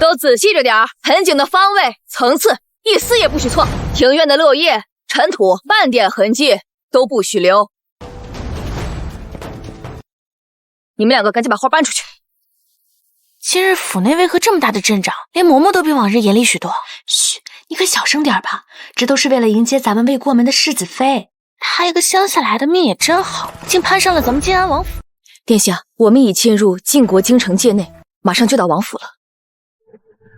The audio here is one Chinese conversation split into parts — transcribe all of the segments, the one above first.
都仔细着点儿，盆景的方位、层次一丝也不许错。庭院的落叶、尘土半点痕迹都不许留。你们两个赶紧把花搬出去。今日府内为何这么大的阵仗？连嬷嬷都比往日严厉许多。嘘，你可小声点吧，这都是为了迎接咱们未过门的世子妃。她一个乡下来的命也真好，竟攀上了咱们晋安王府。殿下，我们已进入晋国京城界内，马上就到王府了。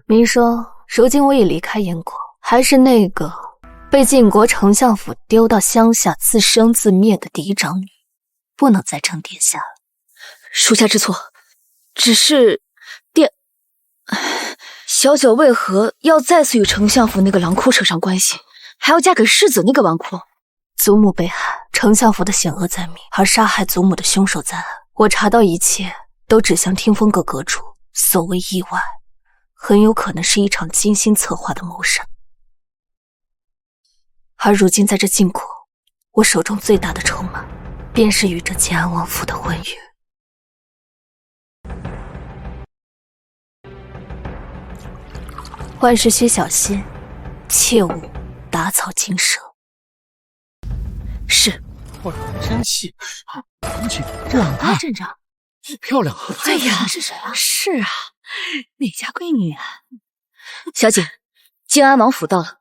明说，如今我已离开燕国，还是那个被晋国丞相府丢到乡下自生自灭的嫡长女，不能再称殿下了。属下知错，只是小九为何要再次与丞相府那个狼窟扯上关系，还要嫁给世子那个纨绔？祖母被害，丞相府的险恶在明，而杀害祖母的凶手在暗。我查到一切都指向听风阁阁主，所谓意外，很有可能是一场精心策划的谋杀。而如今在这晋国，我手中最大的筹码，便是与这晋安王府的婚约。万事需小心，切勿打草惊蛇。是。哇，真细，红姐这样大阵仗，漂亮。哎呀，是谁啊？是啊，哪家闺女啊？小姐，晋安王府到了。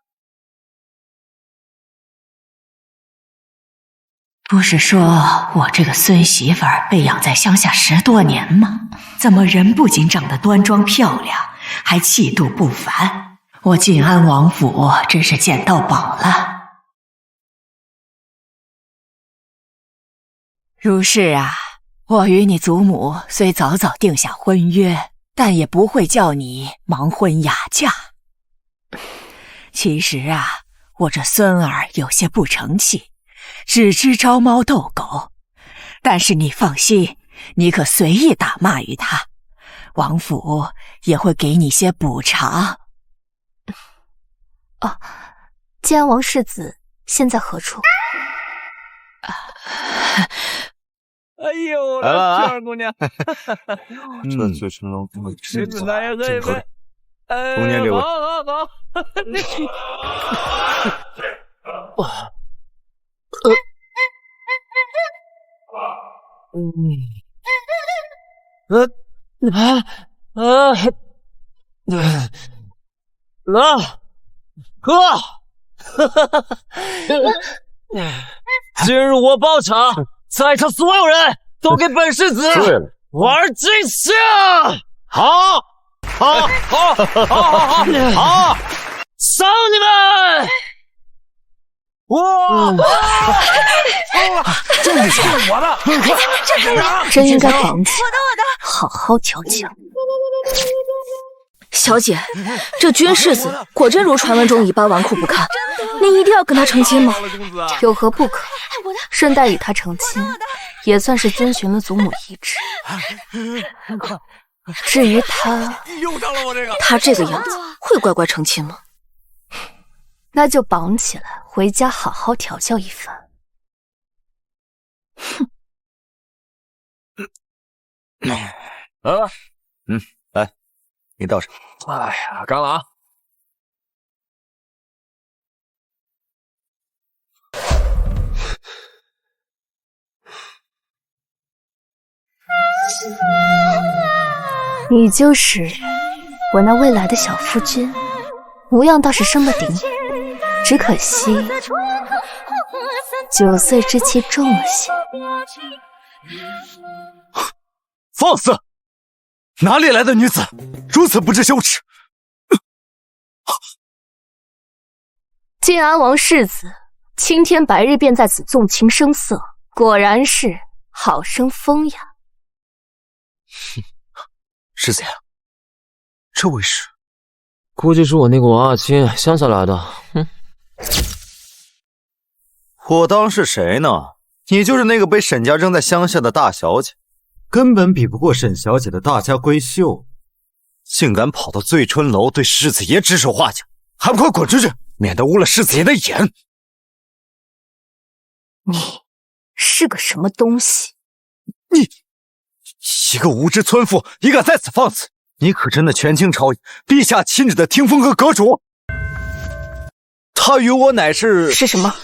不是说我这个孙媳妇儿被养在乡下10多年吗？怎么人不仅长得端庄漂亮，还气度不凡？我晋安王府真是捡到宝了。如是啊，我与你祖母虽早早定下婚约，但也不会叫你盲婚哑嫁。其实啊，我这孙儿有些不成器，只知招猫逗狗。但是你放心，你可随意打骂于他，王府也会给你些补偿。哦，晋安王世子现在何处？哎呦，来了这二姑娘，这就是龙凤世子大爷喝一杯。中间这位，好。哥，今日我包场，在场所有人都给本世子玩尽兴！好，上你们！哇！这是我的，真应该绑起来，好好调教。小姐，这君世子果真如传闻中一般纨绔不堪，你一定要跟他成亲吗？有何不可？顺带与他成亲，也算是遵循了祖母遗旨。至于他，他这个样子会乖乖成亲吗？那就绑起来，回家好好调教一番。哼。来，你倒上。哎呀，干了啊！你就是我那未来的小夫君，模样倒是生得顶，只可惜9岁之期重了些。放肆！哪里来的女子，如此不知羞耻！晋安王世子青天白日便在此纵情声色，果然是好生风雅。世子爷，这位是？估计是我那个王阿青乡下来的。我当是谁呢？你就是那个被沈家扔在乡下的大小姐，根本比不过沈小姐的大家闺秀，竟敢跑到醉春楼对世子爷指手画脚，还不快滚出去，免得污了世子爷的眼！你是个什么东西？你一个无知村妇，也敢在此放肆！你可真的权倾朝野，陛下亲指的听风阁阁主。他与我乃是什么？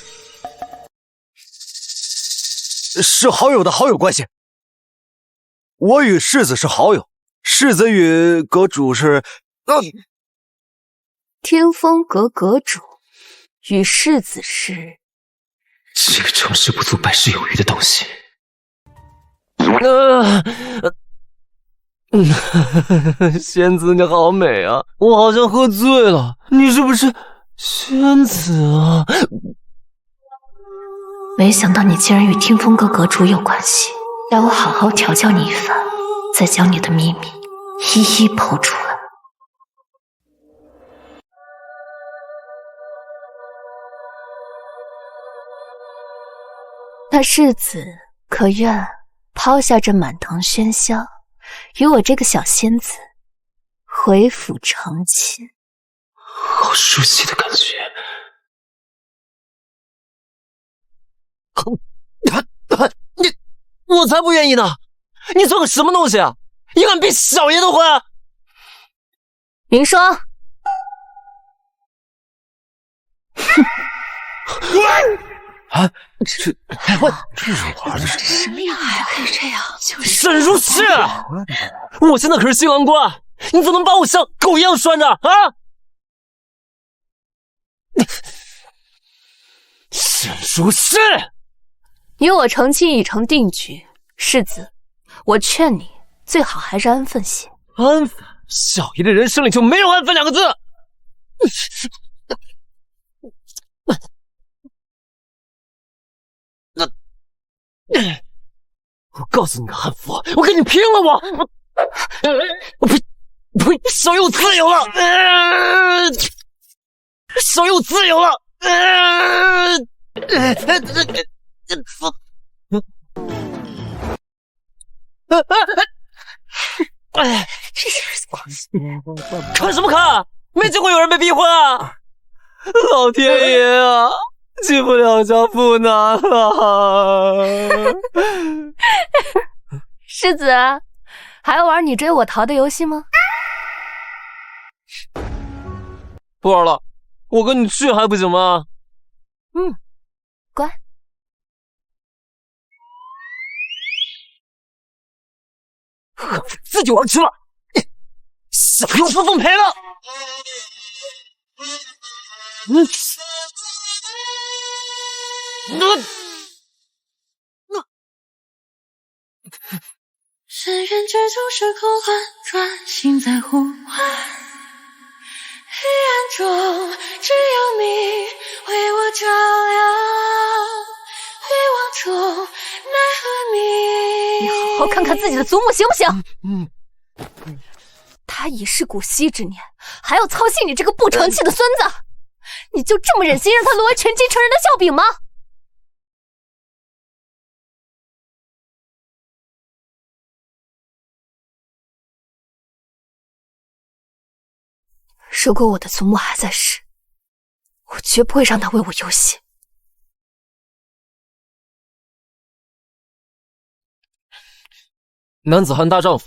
是好友的好友关系。我与世子是好友，世子与阁主是听风阁阁主与世子是。这个成事不足败事有余的东西。仙子你好美啊，我好像喝醉了，你是不是仙子啊？没想到你竟然与听风阁阁主有关系，待我好好调教你一番，再将你的秘密一一剖出来。那世子可愿抛下这满堂喧嚣，与我这个小仙子回府成亲？好熟悉的感觉。我才不愿意呢！你算个什么东西啊？你敢逼小爷的婚？明霜，啊，这玩的是什么呀？还可以这样？沈如是，我现在可是新郎官，你怎么能把我像狗一样拴着啊？沈如是，与我成亲已成定局，世子，我劝你最好还是安分些。安分？小爷的人生里就没有安分两个字。我告诉你个汉服，我跟你拼了！我呸！手有自由了，手有自由了，这些日子看什么看？没见过有人被逼婚啊！老天爷啊！进不了家不难啊！世子，还要玩你追我逃的游戏吗？不玩了，我跟你去还不行吗？乖。自己玩去了，享用不奉陪了。深渊之中时空环转，心在呼唤。黑暗中只有你为我照亮，欲望中奈何你。你好好看看自己的祖母行不行？他已是古稀之年，还要操心你这个不成器的孙子？你就这么忍心让他沦为权倾城人的笑柄吗？如果我的祖母还在世，我绝不会让她为我游戏。男子汉大丈夫，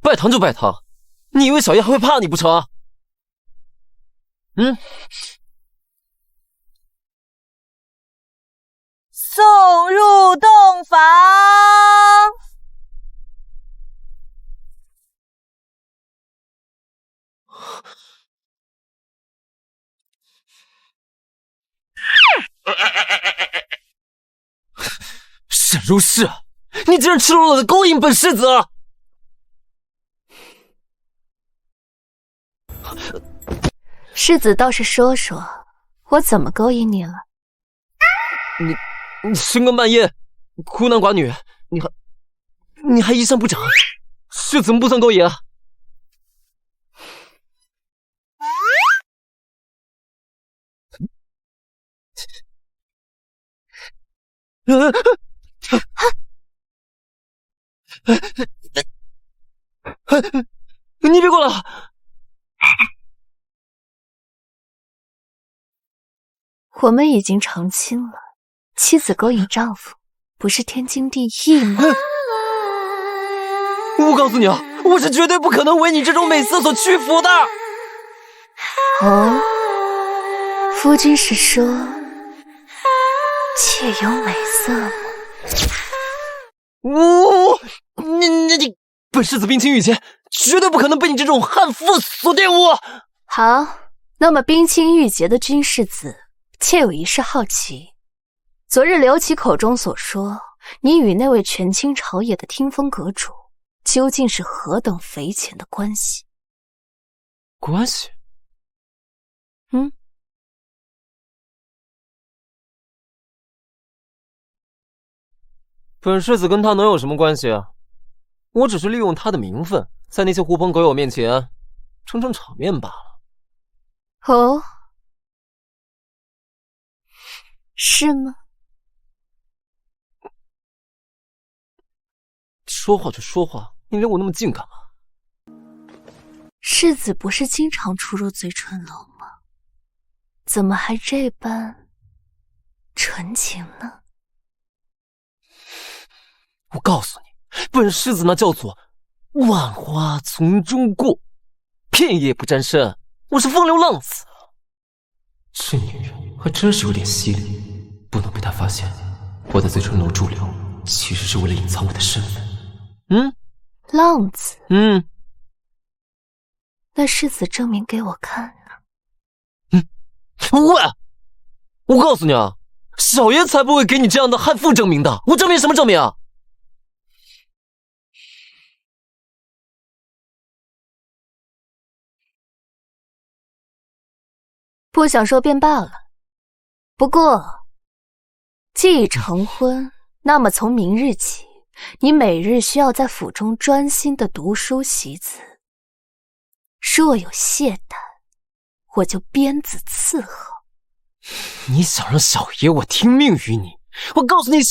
拜堂就拜堂，你以为小爷还会怕你不成？送入洞房。沈如是，你竟然赤裸裸的勾引本世子！世子倒是说说，我怎么勾引你了？你深更半夜，孤男寡女，你还衣衫不整，这怎么不算勾引啊？你别过来！我们已经成亲了，妻子勾引丈夫，不是天经地义吗？我告诉你啊，我是绝对不可能为你这种美色所屈服的。哦，夫君是说妾有美色吗？你，本世子冰清玉洁，绝对不可能被你这种悍妇所玷污。好，那么冰清玉洁的君世子，妾有一事好奇。昨日刘琦口中所说，你与那位权倾朝野的听风阁主，究竟是何等匪浅的关系？关系？本世子跟他能有什么关系啊？我只是利用他的名分，在那些狐朋狗友面前撑撑场面罢了。哦，是吗？说话就说话，你离我那么近干嘛？世子不是经常出入醉春楼吗？怎么还这般纯情呢？我告诉你，本世子那叫做万花丛中过，片叶不沾身，我是风流浪子。这女人还真是有点犀利，不能被她发现。我在醉春楼驻留，其实是为了隐藏我的身份。浪子？那世子证明给我看呢？喂，我告诉你啊，小爷才不会给你这样的悍妇证明的。我证明什么证明啊？不想说便罢了。不过，既已成婚，那么从明日起，你每日需要在府中专心的读书习字。若有懈怠，我就鞭子伺候。你想让小爷我听命于你？我告诉你，你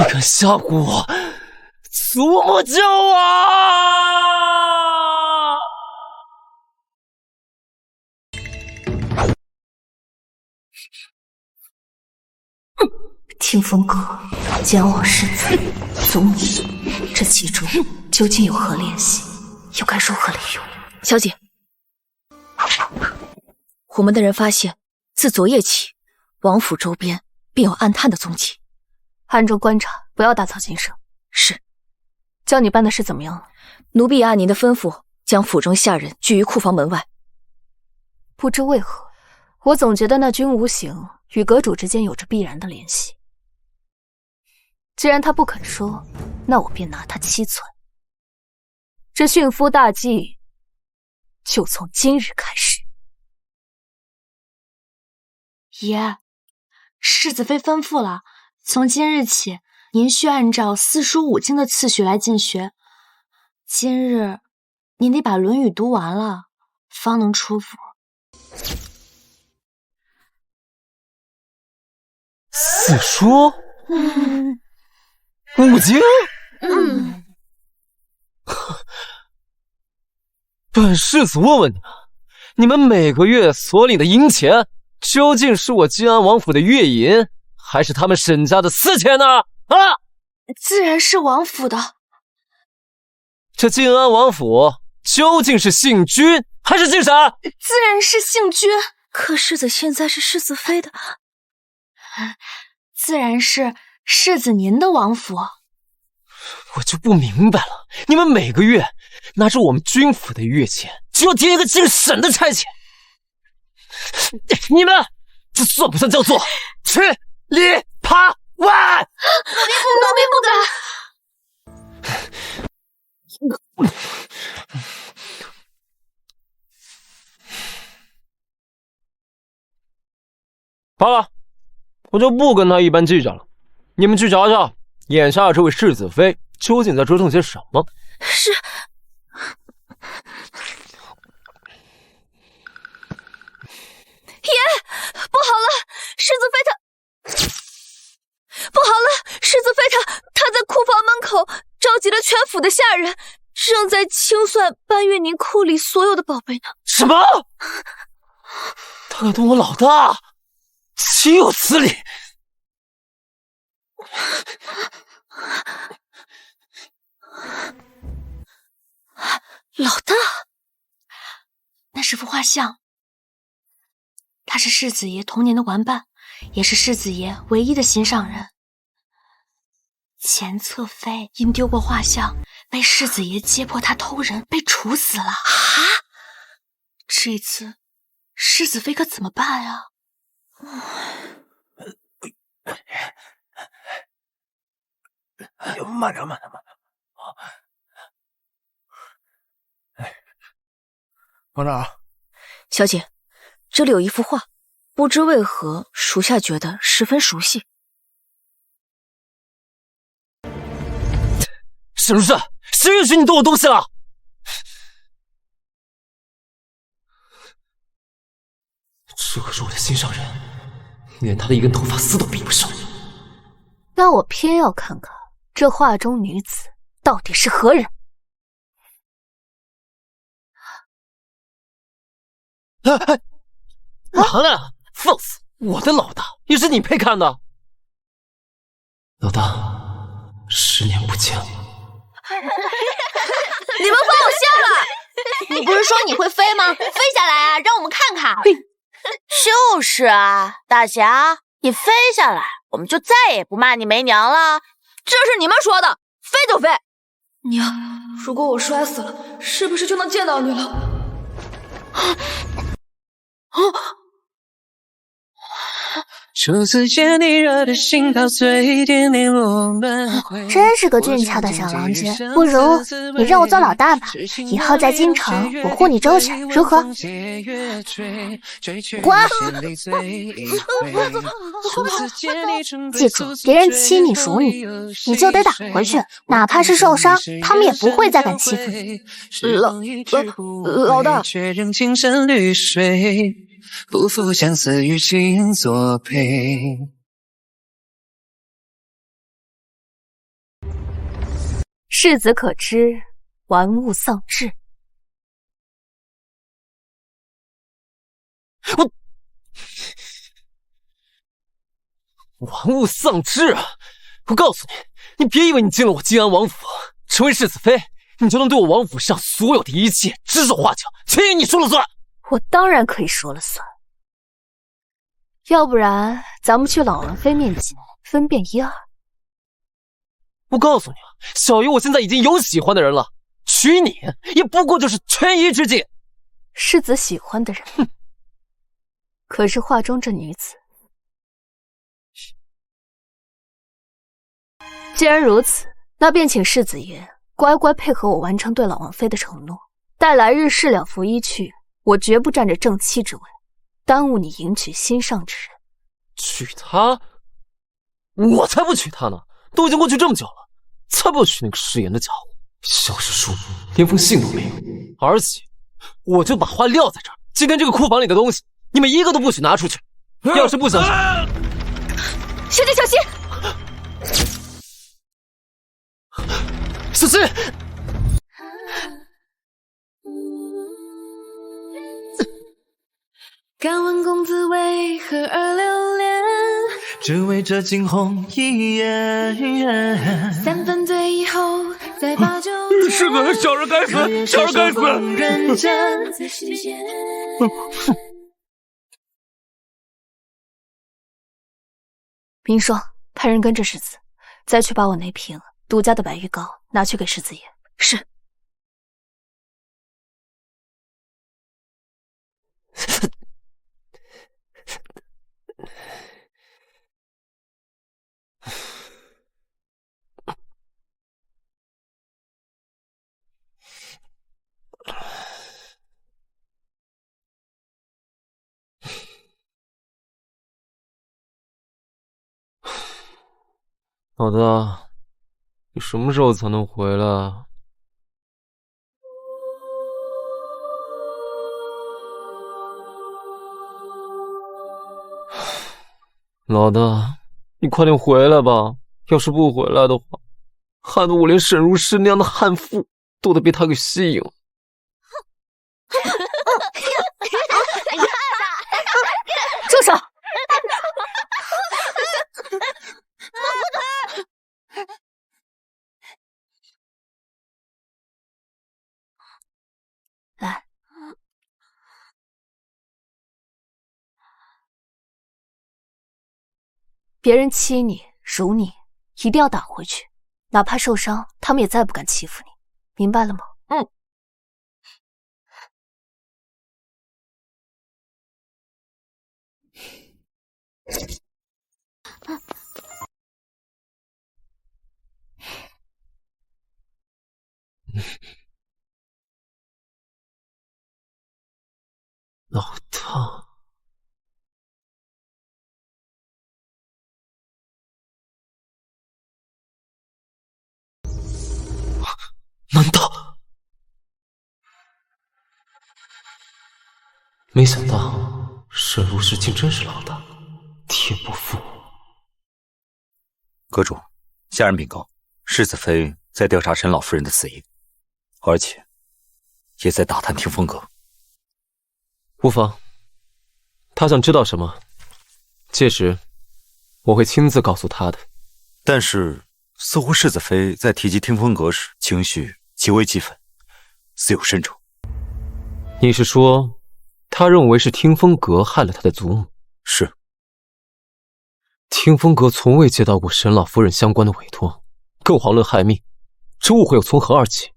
敢吓唬我，祖母救我！听风阁、将往世子、祖母，这其中究竟有何联系？又该如何利用？小姐，我们的人发现，自昨夜起，王府周边便有暗探的踪迹。暗中观察，不要打草惊蛇。是。叫你办的事怎么样了？奴婢按您的吩咐，将府中下人拘于库房门外。不知为何，我总觉得那君无形与阁主之间有着必然的联系。既然他不肯说，那我便拿他七寸。这驯夫大计就从今日开始。爷，世子妃吩咐了，从今日起，您需按照四书五经的次序来进学。今日您得把《论语》读完了，方能出府。四书？五经？本世子问问你们，你们每个月所领的银钱，究竟是我晋安王府的月银，还是他们沈家的私钱呢？啊！自然是王府的。这晋安王府究竟是姓君还是姓沈？自然是姓君。可世子现在是世子妃的，自然是世子您的王府。我就不明白了，你们每个月拿着我们军府的月钱，就要填一个姓沈的差遣，你们这算不算叫做吃里扒外？奴婢不敢。好了，我就不跟他一般计较了。你们去瞧瞧，眼下这位世子妃究竟在折腾些什么？是。爷，不好了，世子妃她……不好了，世子妃她在库房门口召集了全府的下人，正在清算搬运您库里所有的宝贝呢。什么？他敢动我老大？岂有此理！是幅画像，他是世子爷童年的玩伴，也是世子爷唯一的心上人。钱侧妃因丢过画像，被世子爷揭破他偷人，被处死了。啊！这次世子妃可怎么办啊？慢点。往哪儿？小姐，这里有一幅画，不知为何属下觉得十分熟悉。沈如是，谁允许你动我东西了？这可是我的心上人，连他的一根头发丝都比不上。那我偏要看看这画中女子到底是何人。拿来啊！放肆！我的老大也是你配看的。老大，10年不见了。你们放我下来！你不是说你会飞吗？飞下来啊，让我们看看。就是啊，大侠，你飞下来，我们就再也不骂你没娘了。这是你们说的，飞就飞。娘，如果我摔死了，是不是就能见到你了？初次见你热的心跳最点点我们会真是个俊俏的小郎君，不如你让我做老大吧，以后在京城我护你周全，如何？滚！记住，别人欺你辱你，你就得打回去，哪怕是受伤，他们也不会再敢欺负你。老大。不负相思与情作配。世子可知，玩物丧志。玩物丧志啊！我告诉你，你别以为你进了我靖安王府，成为世子妃，你就能对我王府上所有的一切指手画脚，全由你说了算。我当然可以说了算，要不然咱们去老王妃面前分辨一二。我告诉你啊，小鱼我现在已经有喜欢的人了，娶你也不过就是权宜之计。世子喜欢的人，可是画中这女子。既然如此，那便请世子爷乖乖配合我完成对老王妃的承诺，待来日事了拂衣去。我绝不占着正妻之位，耽误你迎娶心上之人。娶她？我才不娶她呢！都已经过去这么久了，才不要娶那个食言的家伙。消失书连封信都没有，而且我就把话撂在这儿，今天这个库房里的东西，你们一个都不许拿出去。要是不相信，小姐小心！小心！敢问公子为何而留恋？只为这惊鸿一瞥。三分醉以后，再把酒是的，小人该死，小人该死！明霜，派人跟着世子，再去把我那瓶独家的白玉膏拿去给世子爷。是。老大，你什么时候才能回来啊？老大，你快点回来吧！要是不回来的话，害得我连沈如诗那样的悍妇都得被他给吸引了。住手！来，别人欺你、辱你，一定要打回去，哪怕受伤，他们也再不敢欺负你，明白了吗？老大，难道？没想到沈如石竟真是老大，天不负我。阁主，下人禀告，世子妃在调查沈老夫人的死因，而且也在打探听风阁。无妨，他想知道什么，届时我会亲自告诉他的。但是似乎世子妃在提及听风阁时，情绪极为激愤，似有深仇。你是说，他认为是听风阁害了他的祖母？是。听风阁从未接到过沈老夫人相关的委托，更遑论害命，这误会又从何而起？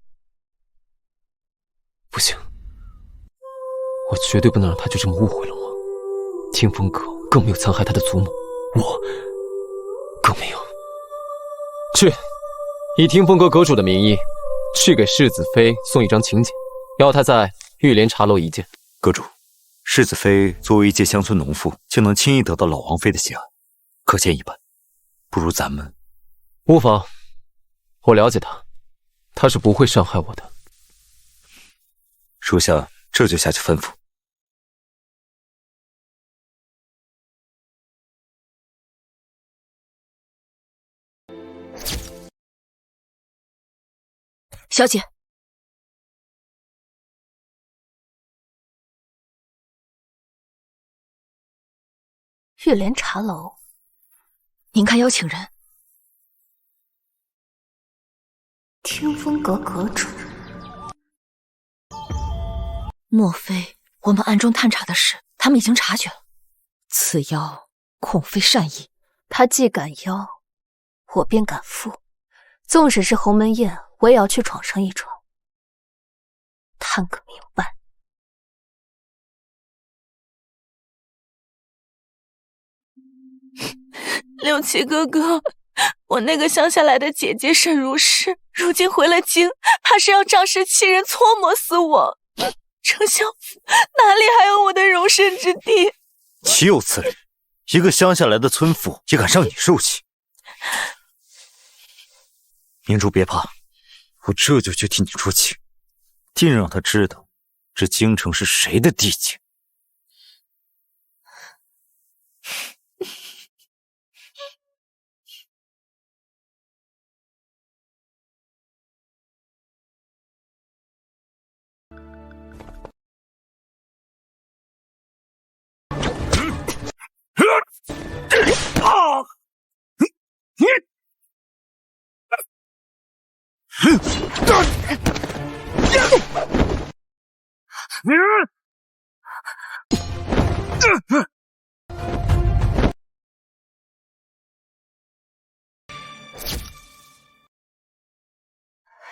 不行，我绝对不能让他就这么误会了我。听风阁更没有残害他的祖母，我更没有。去，以听风阁阁主的名义，去给世子妃送一张请柬，要她在玉莲茶楼一见。阁主，世子妃作为一介乡村农妇，就能轻易得到老王妃的喜爱，可见一斑。不如咱们……无妨，我了解她，她是不会伤害我的。属下这就下去吩咐。小姐，玉莲茶楼，您看邀请人。听风阁阁主，莫非我们暗中探查的事，他们已经察觉了？此妖恐非善意。他既敢邀，我便敢赴。纵使是鸿门宴，我也要去闯上一闯，探个明白。六七哥哥，我那个乡下来的姐姐沈如诗，如今回了京，怕是要仗势欺人，搓磨死我。丞相府哪里还有我的容身之地？岂有此理！一个乡下来的村妇也敢上你受气？明珠别怕，我这就去替你出气，定让他知道这京城是谁的地界。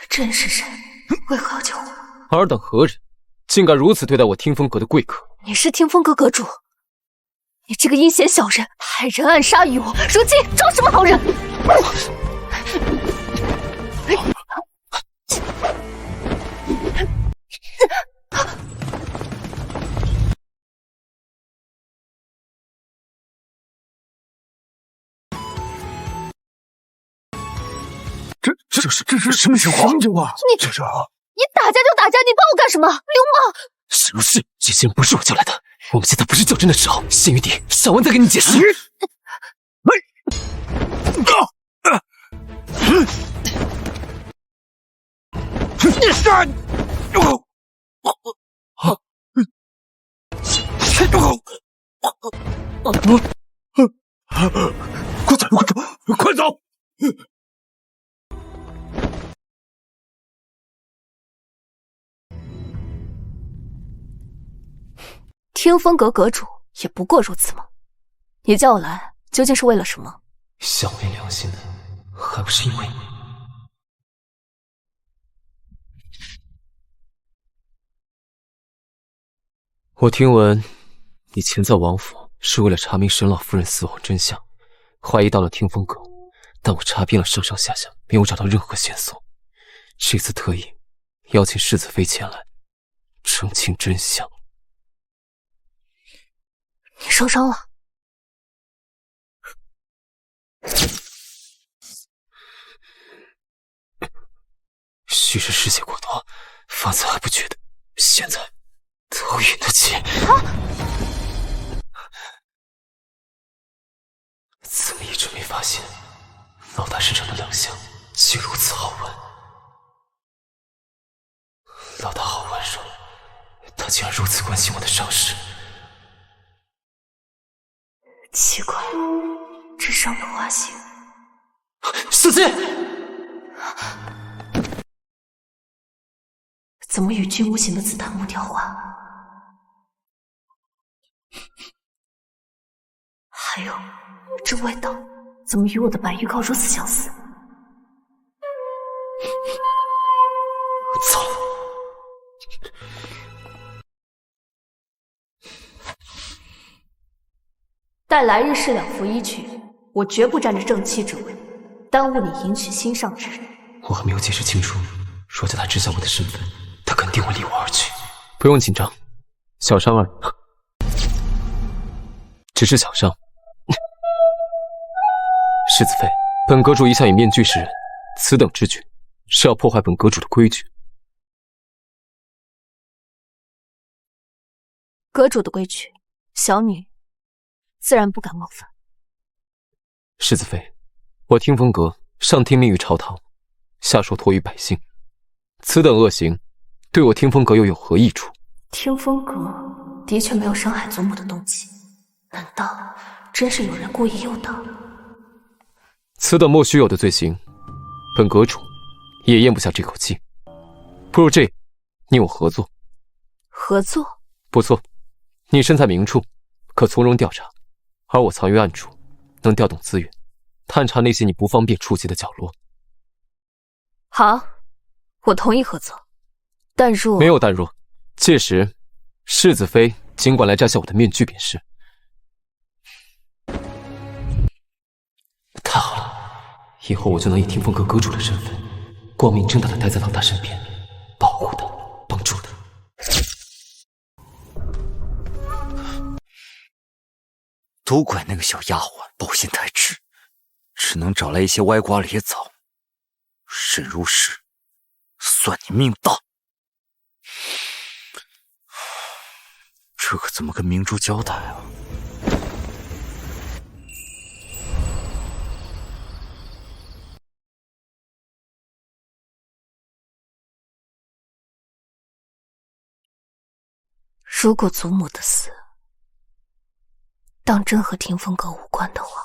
朕是谁？为何要救我？尔等何人，竟敢如此对待我听风阁的贵客？你是听风阁阁主，你这个阴险小人，害人暗杀于我，如今装什么好人？这是什么情况？你打架就打架，你帮我干什么？流氓！沈如诗，这些人不是我叫来的，我们现在不是较真的时候。先余地，上完再跟你解释。快走！快走！听风阁阁主也不过如此吗？你叫我来究竟是为了什么？小没良心的，还不是因为你。我听闻你潜在王府是为了查明沈老夫人死亡真相，怀疑到了听风阁，但我查遍了上上下下，没有找到任何线索。这次特意邀请世子妃前来澄清真相。你受伤了？昔日失血过多，方才还不觉得，现在头晕得起。怎么一直没发现老大身上的冷香竟如此好闻？老大好温柔，他竟然如此关心我的伤势。奇怪，这伤的花心，四姐，怎么与君无形的紫檀木调换？还有，这味道怎么与我的白玉膏如此相似？糟了！待来日是两服一去，我绝不占着正妻之位，耽误你迎娶心上之人。我还没有解释清楚，若叫他知晓我的身份，他肯定会离我而去。不用紧张，小伤而已，只是小伤。世子妃，本阁主一向以面具示人，此等之举是要破坏本阁主的规矩。阁主的规矩，小女自然不敢冒犯。世子妃，我听风阁上听命于朝堂，下受托于百姓，此等恶行，对我听风阁又有何益处？听风阁的确没有伤害祖母的动机，难道真是有人故意诱导？此等莫须有的罪行，本阁主也咽不下这口气。不如这样，你我合作。合作？不错，你身在明处，可从容调查，而我藏于暗处，能调动资源，探查那些你不方便触及的角落。好，我同意合作，但若没有但若，届时世子妃尽管来摘下我的面具便是。太好了，以后我就能以听风阁阁主的身份，光明正大的待在老大身边，保护他，帮助他。都怪那个小丫鬟抱心太直，只能找来一些歪瓜裂枣。沈如是，算你命大。这可怎么跟明珠交代啊？如果祖母的死当真和听风阁无关的话，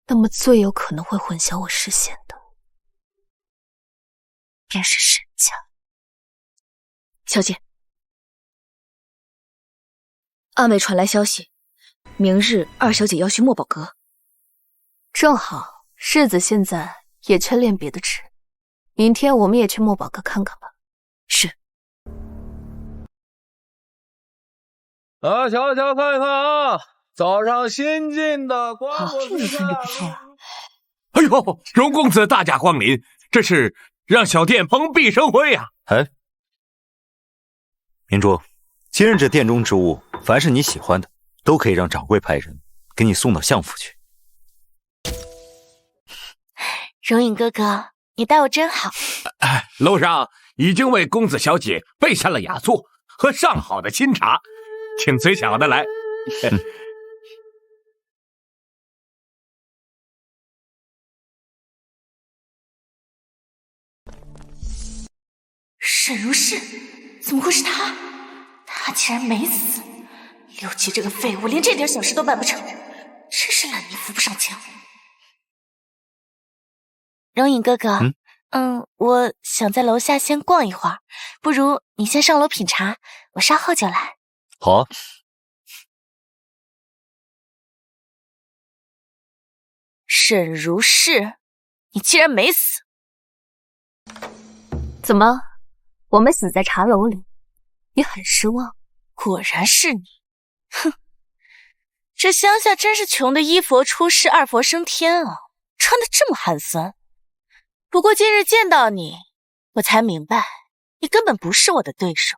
那么最有可能会混淆我视线的，便是沈家。小姐，阿美传来消息，明日二小姐要去墨宝阁。正好，世子现在也缺练别的纸，明天我们也去墨宝阁看看吧。是。瞧瞧看看啊，早上新进的光顾这一看就不错了。哎呦，荣公子大驾光临，这是让小店蓬荜生辉呀！哎，明珠，今日这店中之物，凡是你喜欢的，都可以让掌柜派人给你送到相府去。荣影哥哥，你待我真好。楼上已经为公子小姐备下了雅座和上好的清茶，请随小的来。沈如是，怎么会是他？他竟然没死！刘琦这个废物，连这点小事都办不成，真是烂泥扶不上墙。荣影哥哥，我想在楼下先逛一会儿，不如你先上楼品茶，我稍后就来。好啊。沈如是，你竟然没死！怎么，我们死在茶楼里，你很失望？果然是你！哼，这乡下真是穷的一佛出世，二佛升天啊，穿得这么寒酸。不过今日见到你，我才明白，你根本不是我的对手。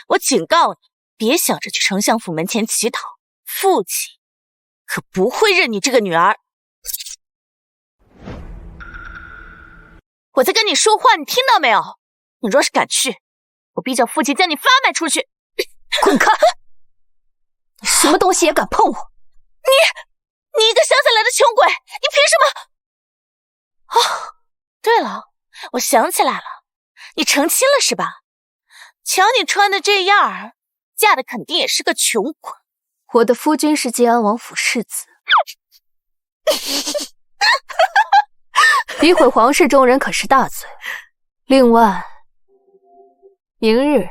我警告你，别想着去丞相府门前乞讨，父亲可不会认你这个女儿。我在跟你说话，你听到没有？你若是敢去，我必叫父亲将你发卖出去！滚开！你什么东西也敢碰我？你一个乡下来的穷鬼，你凭什么？哦，对了，我想起来了，你成亲了是吧？瞧你穿的这样儿，嫁的肯定也是个穷鬼。我的夫君是晋安王府世子。诋毁皇室中人可是大罪。另外，明日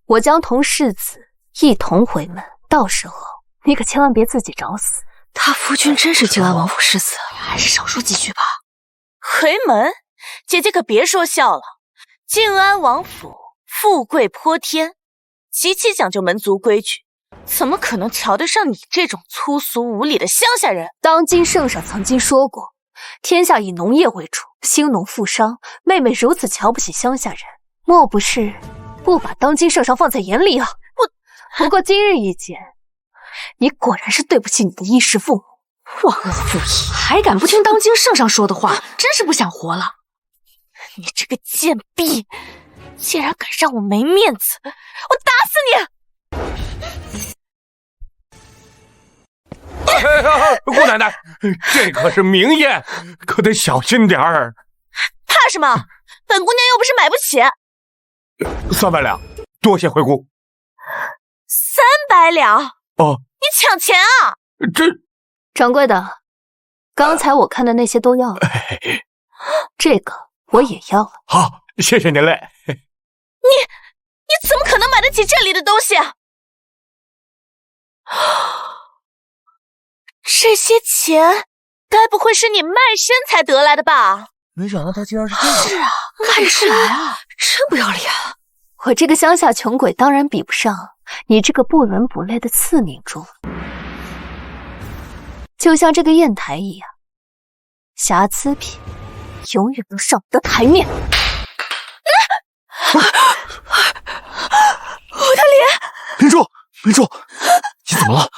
我将同世子一同回门，到时候你可千万别自己找死。他夫君真是晋安王府世子，还是少说几句吧。回门，姐姐可别说笑了。晋安王府富贵颇天，极其讲究门族规矩，怎么可能瞧得上你这种粗俗无礼的乡下人？当今圣上曾经说过，天下以农业为主，兴农富商。妹妹如此瞧不起乡下人，莫不是不把当今圣上放在眼里啊？不过今日一见，你果然是对不起你的衣食父母。忘恩负义，还敢不听当今圣上说的话，真是不想活了！你这个贱婢，竟然敢让我没面子，我打死你！姑奶奶，这可是名宴，可得小心点儿。怕什么？本姑娘又不是买不起。300两，多谢惠顾。300两？哦，你抢钱啊？掌柜的，刚才我看的那些都要了，这个我也要了。好，谢谢您嘞。你怎么可能买得起这里的东西啊？这些钱该不会是你卖身才得来的吧？没想到他竟然是这样。是啊，看得出来啊，真不要脸。我这个乡下穷鬼当然比不上你这个不伦不类的次明珠，就像这个砚台一样，瑕疵品永远都上不得台面。我的脸！明珠，明珠，你怎么了？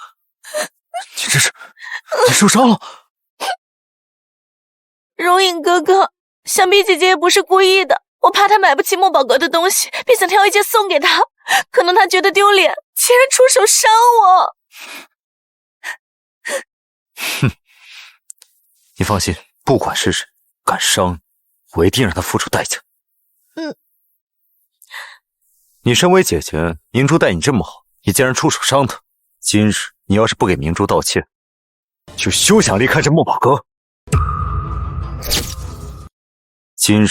你受伤了？容隐哥哥，想必姐姐也不是故意的。我怕她买不起莫宝阁的东西，便想挑一件送给她。可能她觉得丢脸，竟然出手伤我。哼，你放心，不管是谁敢伤你，我一定让他付出代价。你身为姐姐，明珠待你这么好，你竟然出手伤她。今日你要是不给明珠道歉，就休想离开这莫宝阁。今日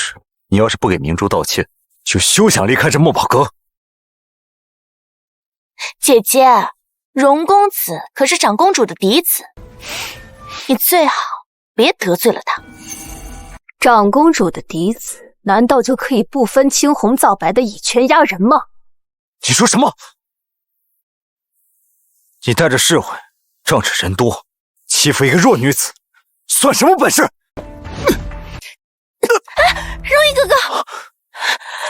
你要是不给明珠道歉，就休想离开这莫宝阁。姐姐，荣公子可是长公主的嫡子，你最好别得罪了他。长公主的嫡子，难道就可以不分青红皂白的以权压人吗？你说什么？你带着侍卫，仗着人多，欺负一个弱女子，算什么本事？容隐哥哥，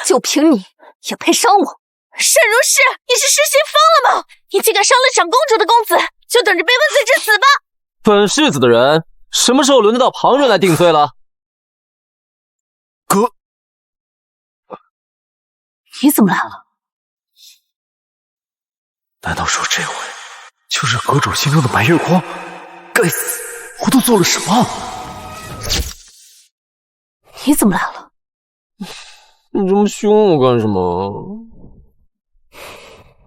就凭你也配伤我？沈如是，你是失心疯了吗？你竟敢伤了长公主的公子，就等着被问罪致死吧！本世子的人，什么时候轮得到旁人来定罪了？哥，你怎么来了？难道说这位就是阁主心中的白月光？该死，我都做了什么？你怎么来了？你这么凶我干什么？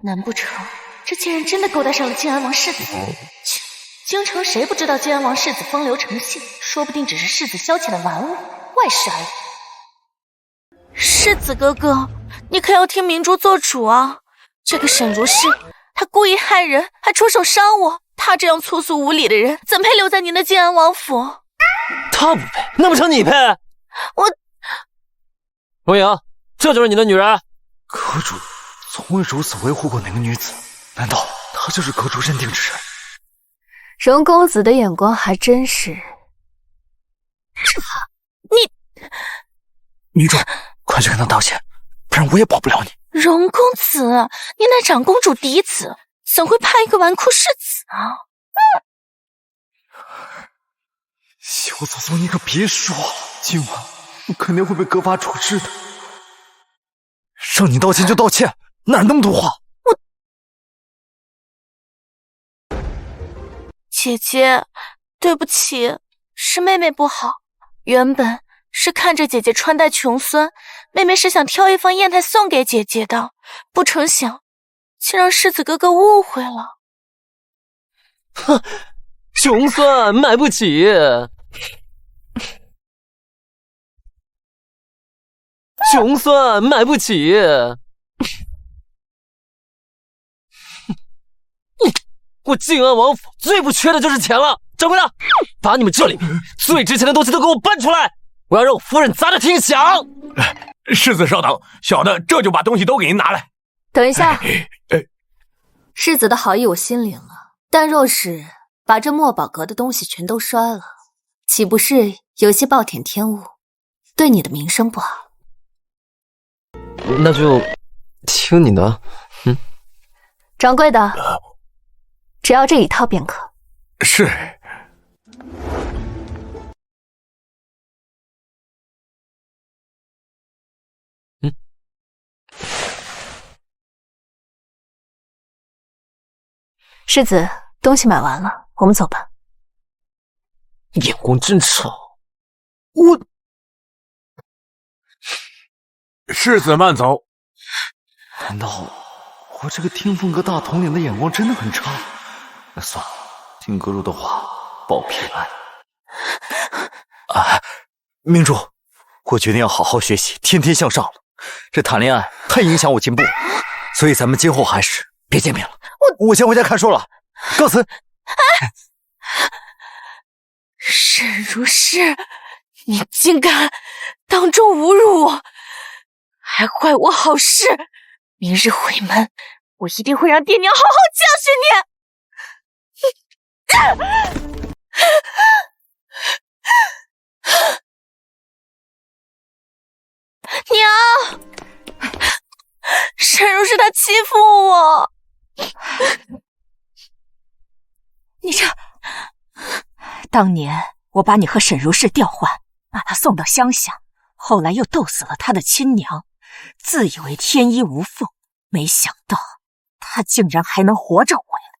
难不成这竟然真的勾搭上了晋安王世子？切，京城谁不知道晋安王世子风流成性？说不定只是世子消遣的玩物，外事而已。世子哥哥，你可要听明珠做主啊！这个沈如是，他故意害人，还出手伤我。他这样粗俗无礼的人，怎配留在您的晋安王府？他不配，那不成你配？容莹，这就是你的女人？阁主从未如此维护过哪个女子，难道她就是阁主认定之人？容公子的眼光还真是差。女主，快去跟她道歉，不然我也保不了你。容公子，你乃长公主嫡子，怎会怕一个纨绔世子啊？萧祖宗，你可别说，今晚我肯定会被格罚处置的。让你道歉就道歉，哪那么多话？姐姐，对不起，是妹妹不好。原本是看着姐姐穿戴穷酸，妹妹是想挑一方砚台送给姐姐的，不成想竟让世子哥哥误会了。哼，穷酸买不起。穷酸买不起。我靖安王府最不缺的就是钱了。掌柜的，把你们这里面最值钱的东西都给我搬出来，我要让我夫人砸得听响。世子稍等，小的这就把东西都给您拿来。等一下，世子的好意我心领了，但若是把这墨宝阁的东西全都摔了，岂不是有些暴殄天物，对你的名声不好？那就听你的。掌柜的，只要这一套便可。是。世子，东西买完了，我们走吧。眼光真差。世子慢走。难道我这个天凤阁大统领的眼光真的很差？那算了，听阁主的话，保平安。明主，我决定要好好学习，天天向上了。这谈恋爱太影响我进步了，所以咱们今后还是别见面了。我先回家看书了，告辞。沈如是，你竟敢当众侮辱我，还坏我好事！明日回门，我一定会让爹娘好好教训你！娘，沈如是他欺负我。你这，当年我把你和沈如是调换，把他送到乡下，后来又斗死了他的亲娘，自以为天衣无缝，没想到他竟然还能活着回来。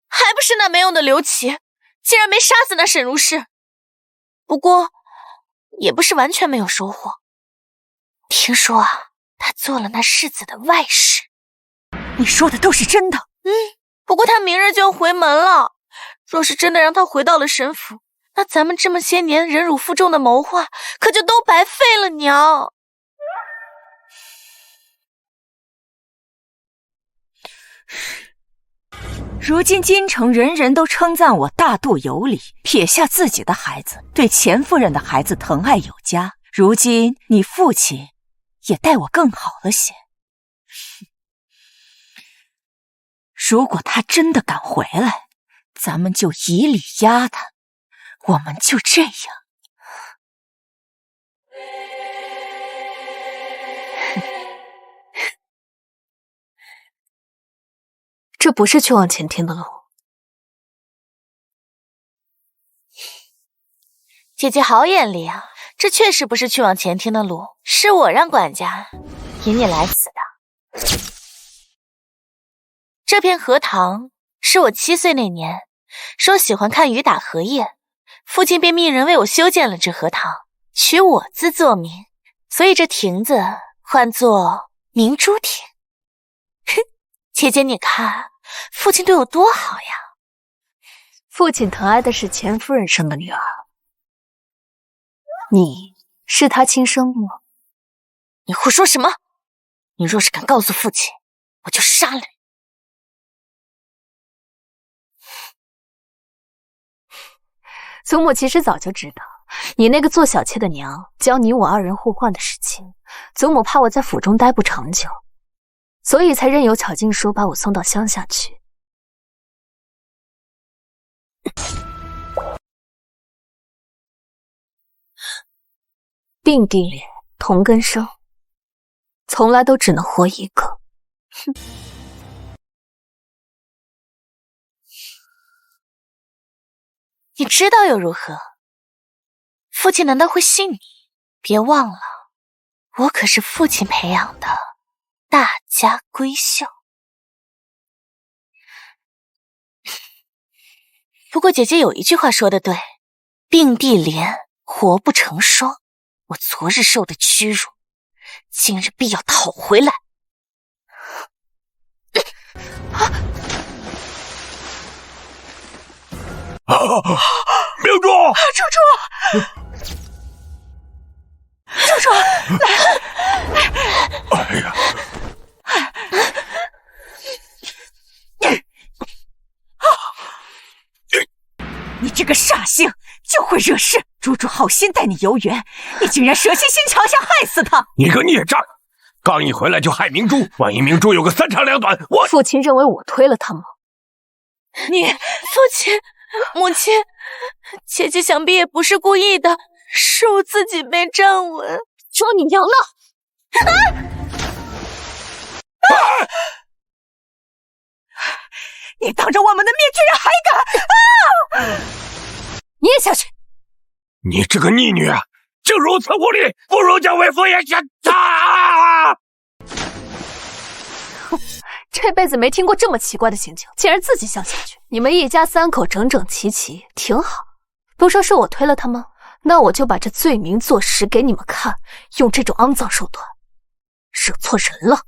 还不是那没用的刘琦，竟然没杀死那沈如是。不过也不是完全没有收获，听说啊，他做了那世子的外室。你说的都是真的？不过他明日就要回门了，若是真的让他回到了沈府，那咱们这么些年忍辱负重的谋划可就都白费了。娘，如今京城人人都称赞我大度有礼，撇下自己的孩子，对钱夫人的孩子疼爱有加。如今你父亲也待我更好了些。如果他真的敢回来，咱们就以礼压他，我们就这样。这不是去往前厅的路。姐姐好眼力啊，这确实不是去往前厅的路，是我让管家引你来此的。这片荷塘是我7岁那年说喜欢看雨打荷叶，父亲便命人为我修建了这荷塘，取我字作名，所以这亭子唤作明珠亭。哼，姐姐你看父亲对我多好呀。父亲疼爱的是钱夫人生的女儿，你是他亲生的吗？你胡说什么？你若是敢告诉父亲，我就杀了你。祖母其实早就知道，你那个做小妾的娘教你我2人互换的事情，祖母怕我在府中待不长久，所以才任由巧静叔把我送到乡下去。并蒂莲，同根生，从来都只能活一个。哼。你知道又如何？父亲难道会信你？别忘了，我可是父亲培养的大家闺秀。不过姐姐有一句话说得对，并蒂莲活不成双。我昨日受的屈辱，今日必要讨回来。明珠，叔叔，来！哎呀！你这个煞星，就会惹事！猪猪好心待你游园，你竟然蛇蝎心肠，想害死他！你个孽障！刚一回来就害明珠，万一明珠有个3长2短，我……父亲认为我推了他吗？你父亲、母亲，姐姐想必也不是故意的，是我自己被站稳。说你娘呢？你当着我们的面居然还敢！你也下去！你这个逆女，竟如此无礼，不如将为父也下啊！这辈子没听过这么奇怪的行径，竟然自己想下去。你们一家3口整整齐齐，挺好。不说是我推了他吗？那我就把这罪名坐实给你们看，用这种肮脏手段，惹错人了。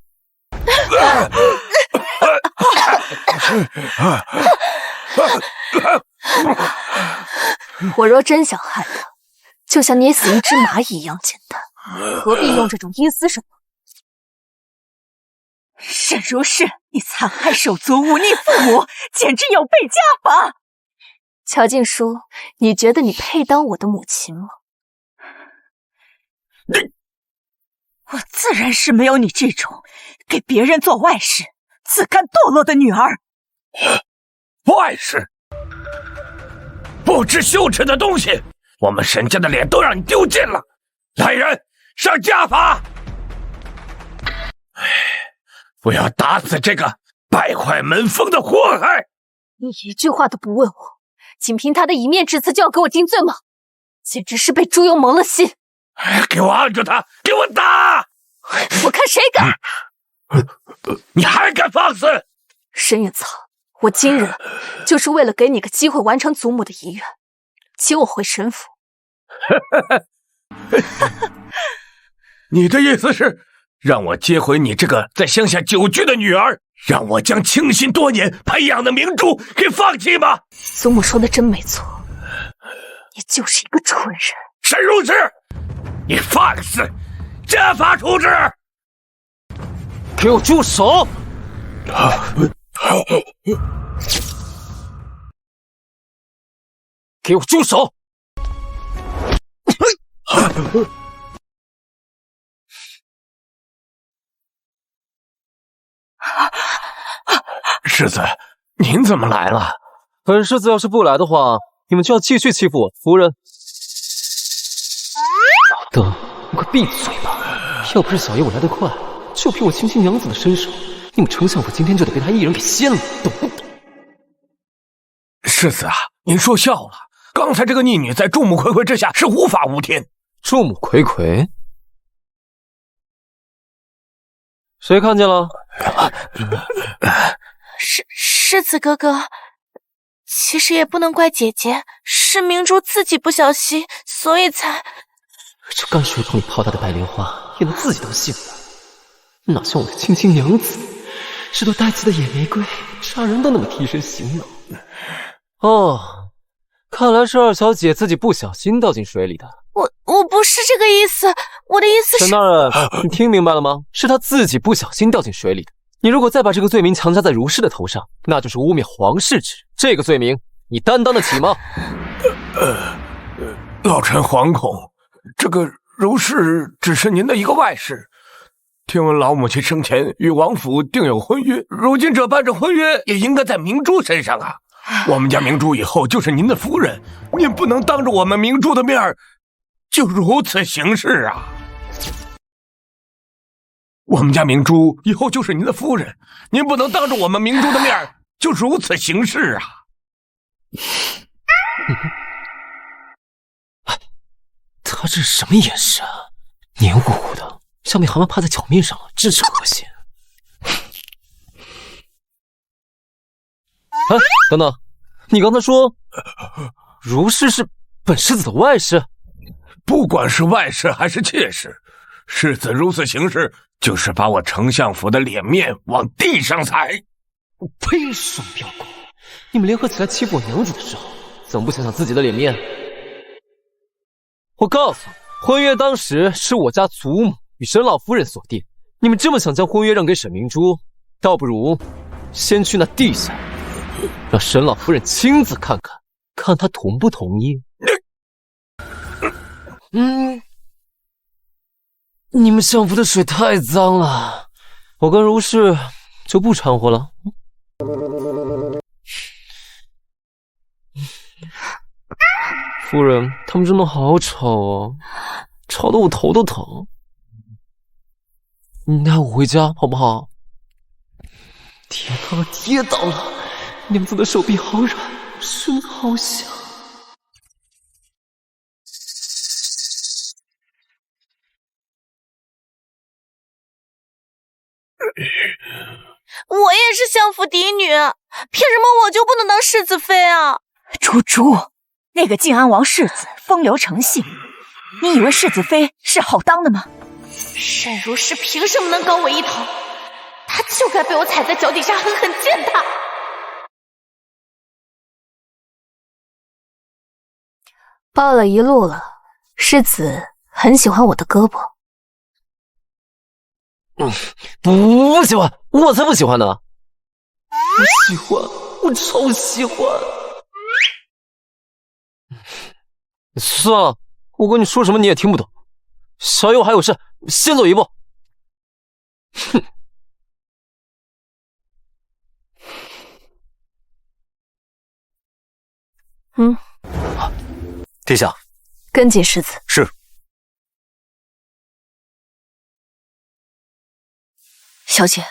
我若真想害他，就像捏死一只蚂蚁一样简单，何必用这种阴私手段？是如是，你残害手足，忤逆父母，简直有悖家法。乔静书，你觉得你配当我的母亲吗？我自然是没有你这种给别人做外事、自甘堕落的女儿。外事？不知羞耻的东西！我们沈家的脸都让你丢尽了！来人，上家法！我要打死这个败坏门风的祸害！你一句话都不问我，仅凭他的一面之词就要给我定罪吗？简直是被猪油蒙了心！给我按住他，给我打！我看谁敢！你还敢放肆！沈远草，我今日就是为了给你个机会完成祖母的遗愿，请我回沈府。你的意思是让我接回你这个在乡下久居的女儿，让我将倾心多年培养的明珠给放弃吗？祖母说的真没错，你就是一个蠢人。沈如之，你放肆！家法处置！给我住手！给我住手！世子，您怎么来了？本世子要是不来的话，你们就要继续欺负我夫人。老邓，你快闭嘴吧！要不是小爷我来得快，就凭我青青娘子的身手，你们丞相府今天就得被他一人给掀了，懂不懂？世子啊，您说笑了。刚才这个逆女在众目睽睽之下是无法无天。众目睽睽？谁看见了？世子哥哥，其实也不能怪姐姐，是明珠自己不小心，所以才……这干水桶里泡大的白莲花，也能自己当信了？哪像我的青青娘子，是朵带刺的野玫瑰，杀人都那么提神醒脑。哦，看来是二小姐自己不小心掉进水里的。我不是这个意思，我的意思是……沈大人，你听明白了吗？是她自己不小心掉进水里的。你如果再把这个罪名强加在如氏的头上，那就是污蔑皇室之人。这个罪名，你担当得起吗？老臣惶恐，这个如氏只是您的一个外室。听闻老母亲生前与王府订有婚约，如今这办这婚约也应该在明珠身上啊。我们家明珠以后就是您的夫人，您不能当着我们明珠的面就如此行事啊。我们家明珠以后就是您的夫人，您不能当着我们明珠的面就如此行事啊。他这是什么眼神啊？黏糊糊的，像被蛤蟆趴在脚面上了，真是恶心。哎，等等，你刚才说如氏是本世子的外室？不管是外室还是妾室，世子如此行事，就是把我丞相府的脸面往地上踩。呸！双标狗，你们联合起来欺负我娘主的时候，怎么不想想自己的脸面？我告诉你，婚约当时是我家祖母与沈老夫人所定，你们这么想将婚约让给沈明珠，倒不如先去那地下，让沈老夫人亲自看看，看她同不同意。你们相府的水太脏了，我跟如氏就不掺和了。夫人，他们真的好吵哦，吵得我头都疼。你带我回家好不好？跌倒了，娘子的手臂好软，身子好小。我也是相府嫡女，凭什么我就不能当世子妃啊？猪猪，那个晋安王世子风流成性，你以为世子妃是好当的吗？沈如是凭什么能高我一头？她就该被我踩在脚底下狠狠践踏。抱了一路了，世子很喜欢我的胳膊。不喜欢，我才不喜欢呢！我喜欢，我超喜欢。算了，我跟你说什么你也听不懂。小友还有事，先走一步。哼。殿下，跟紧世子。是。小姐，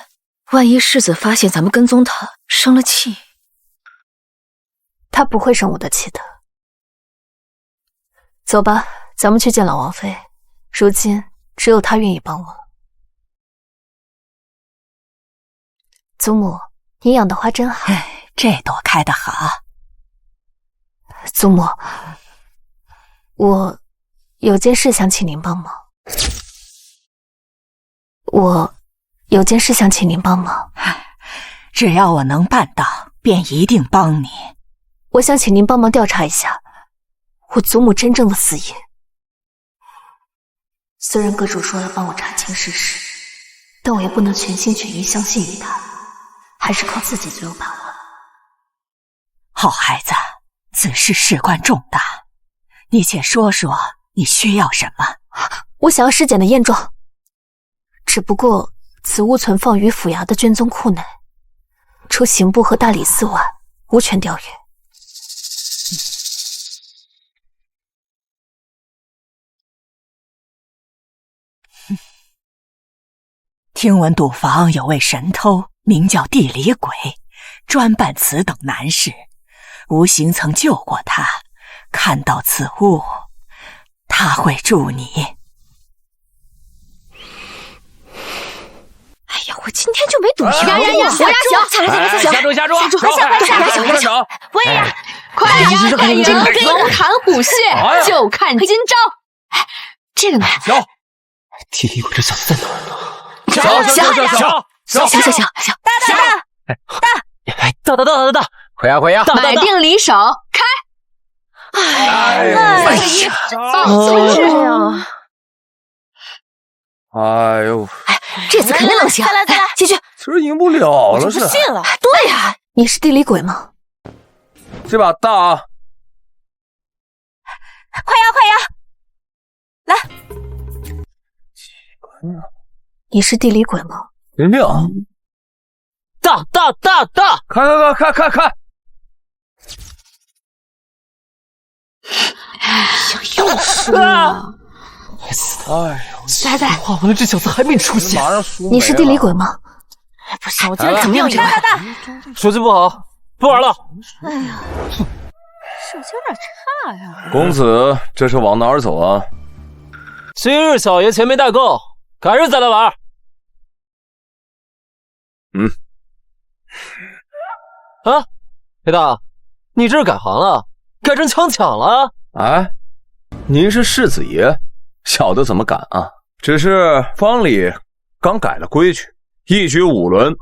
万一世子发现咱们跟踪他，生了气，他不会生我的气的。走吧，咱们去见老王妃。如今只有她愿意帮我。祖母，你养的花真好。这朵开得好。祖母，我有件事想请您帮忙。只要我能办到，便一定帮你。我想请您帮忙调查一下我祖母真正的死因。虽然阁主说要帮我查清事实，但我也不能全心全意相信于他，还是靠自己最有把握。好孩子，此事事关重大，你且说说你需要什么。我想要尸检的验状，只不过此物存放于府衙的卷宗库内，除刑部和大理寺外，无权调阅。听闻赌坊有位神偷，名叫地理鬼，专办此等难事。吴行曾救过他，看到此物，他会助你。哎呀，我今天就没赌赢。呀，下注，快下！喂呀，快呀！龙潭虎穴，就看今朝。哎，这个呢？地理鬼这小子在哪儿呢？小，大，回呀！买定离手，开！哎呀，就是这样。哎呦，这次肯定能行！再来，继续。这赢不了了，是不信了。对呀，你是地理鬼吗？这把大啊！快呀！来，你是地理鬼吗？林妙，大！看！又输了！该死的！呆呆，画完了，这小子还没出现。你是地理鬼吗？不行，我今天怎么样？这个手气不好，不玩了。哎呀，手气有点差呀。公子，这是往哪儿走啊？今日小爷钱没带够，改日再来玩。啊，裴大，你这是改行了，改成枪抢了？哎，您是世子爷，小的怎么敢啊？只是坊里刚改了规矩，一局5轮，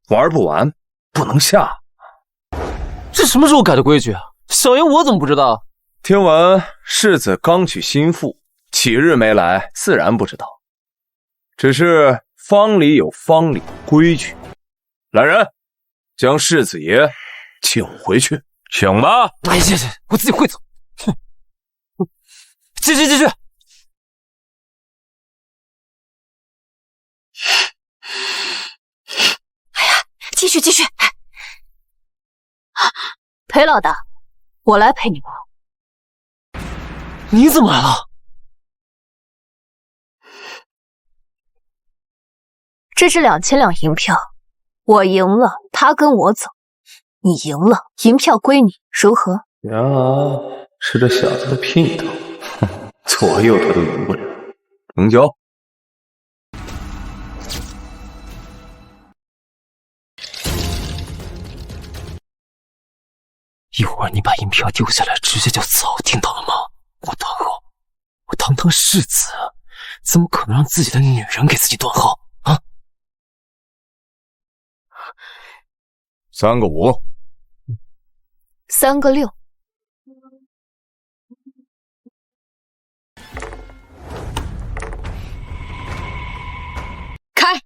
玩不完不能下。这什么时候改的规矩啊？小爷我怎么不知道？听闻世子刚娶新妇，几日没来，自然不知道。只是坊里有坊里的规矩，来人，将世子爷请回去，请吧。哎，行，我自己会走。哼，继续。哎呀，继续。裴老大，我来陪你玩。你怎么来了？这是2000两银票，我赢了，他跟我走；你赢了，银票归你，如何？原来是这小子的姘头，左右他都赢不了。成交。一会儿你把银票丢下来，直接就走，听到了吗？我堂堂世子，怎么可能让自己的女人给自己断后啊？3个5，3个6。开！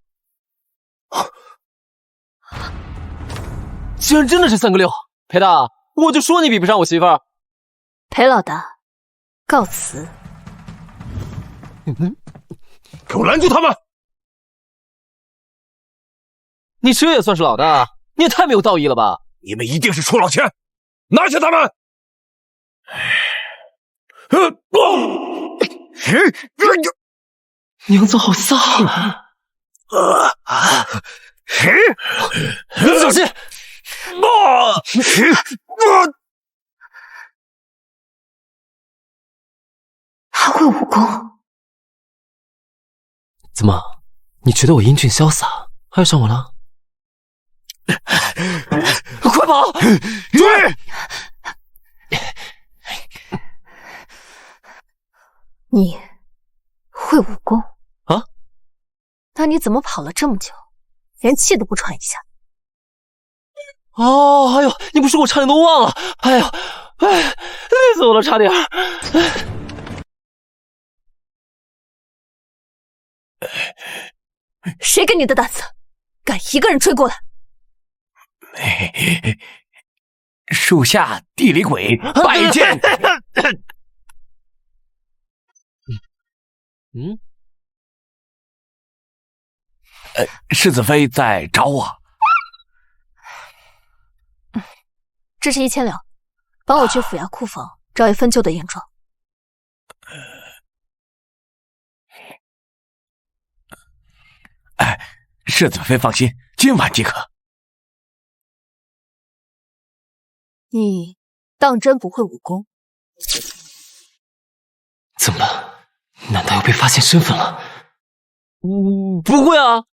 竟然真的是3个6，裴大，我就说你比不上我媳妇儿。裴老大，告辞。给我拦住他们！你这也算是老大？你也太没有道义了吧！你们一定是出老千，拿下他们！娘子好飒啊！小心！还会武功？怎么，你觉得我英俊潇洒，爱上我了？快跑！追！你会武功啊？那你怎么跑了这么久，连气都不喘一下？哦，哎呦，你不说我差点都忘了。哎呦，累死我了，差点。谁给你的胆子，敢一个人追过来？属下地理鬼拜见。世子妃在找我。这是1000两，帮我去府衙库房找一份旧的砚状。世子妃放心，今晚即可。你当真不会武功？怎么了？难道要被发现身份了？不会啊，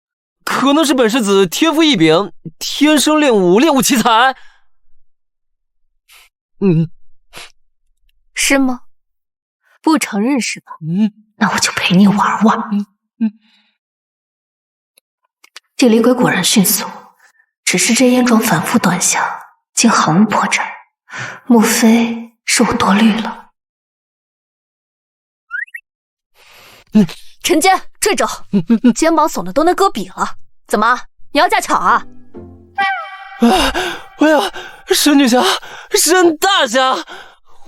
可能是本世子天赋异禀，天生练武，练武奇才。是吗？不承认是吧？那我就陪你玩玩。地理鬼果然迅速，只是这烟状反复端详，竟毫无破绽。莫非是我多虑了？陈坚，坠肘！肩膀耸的都能搁笔了，怎么？你要架吵啊？哎呀，沈女侠，沈大侠，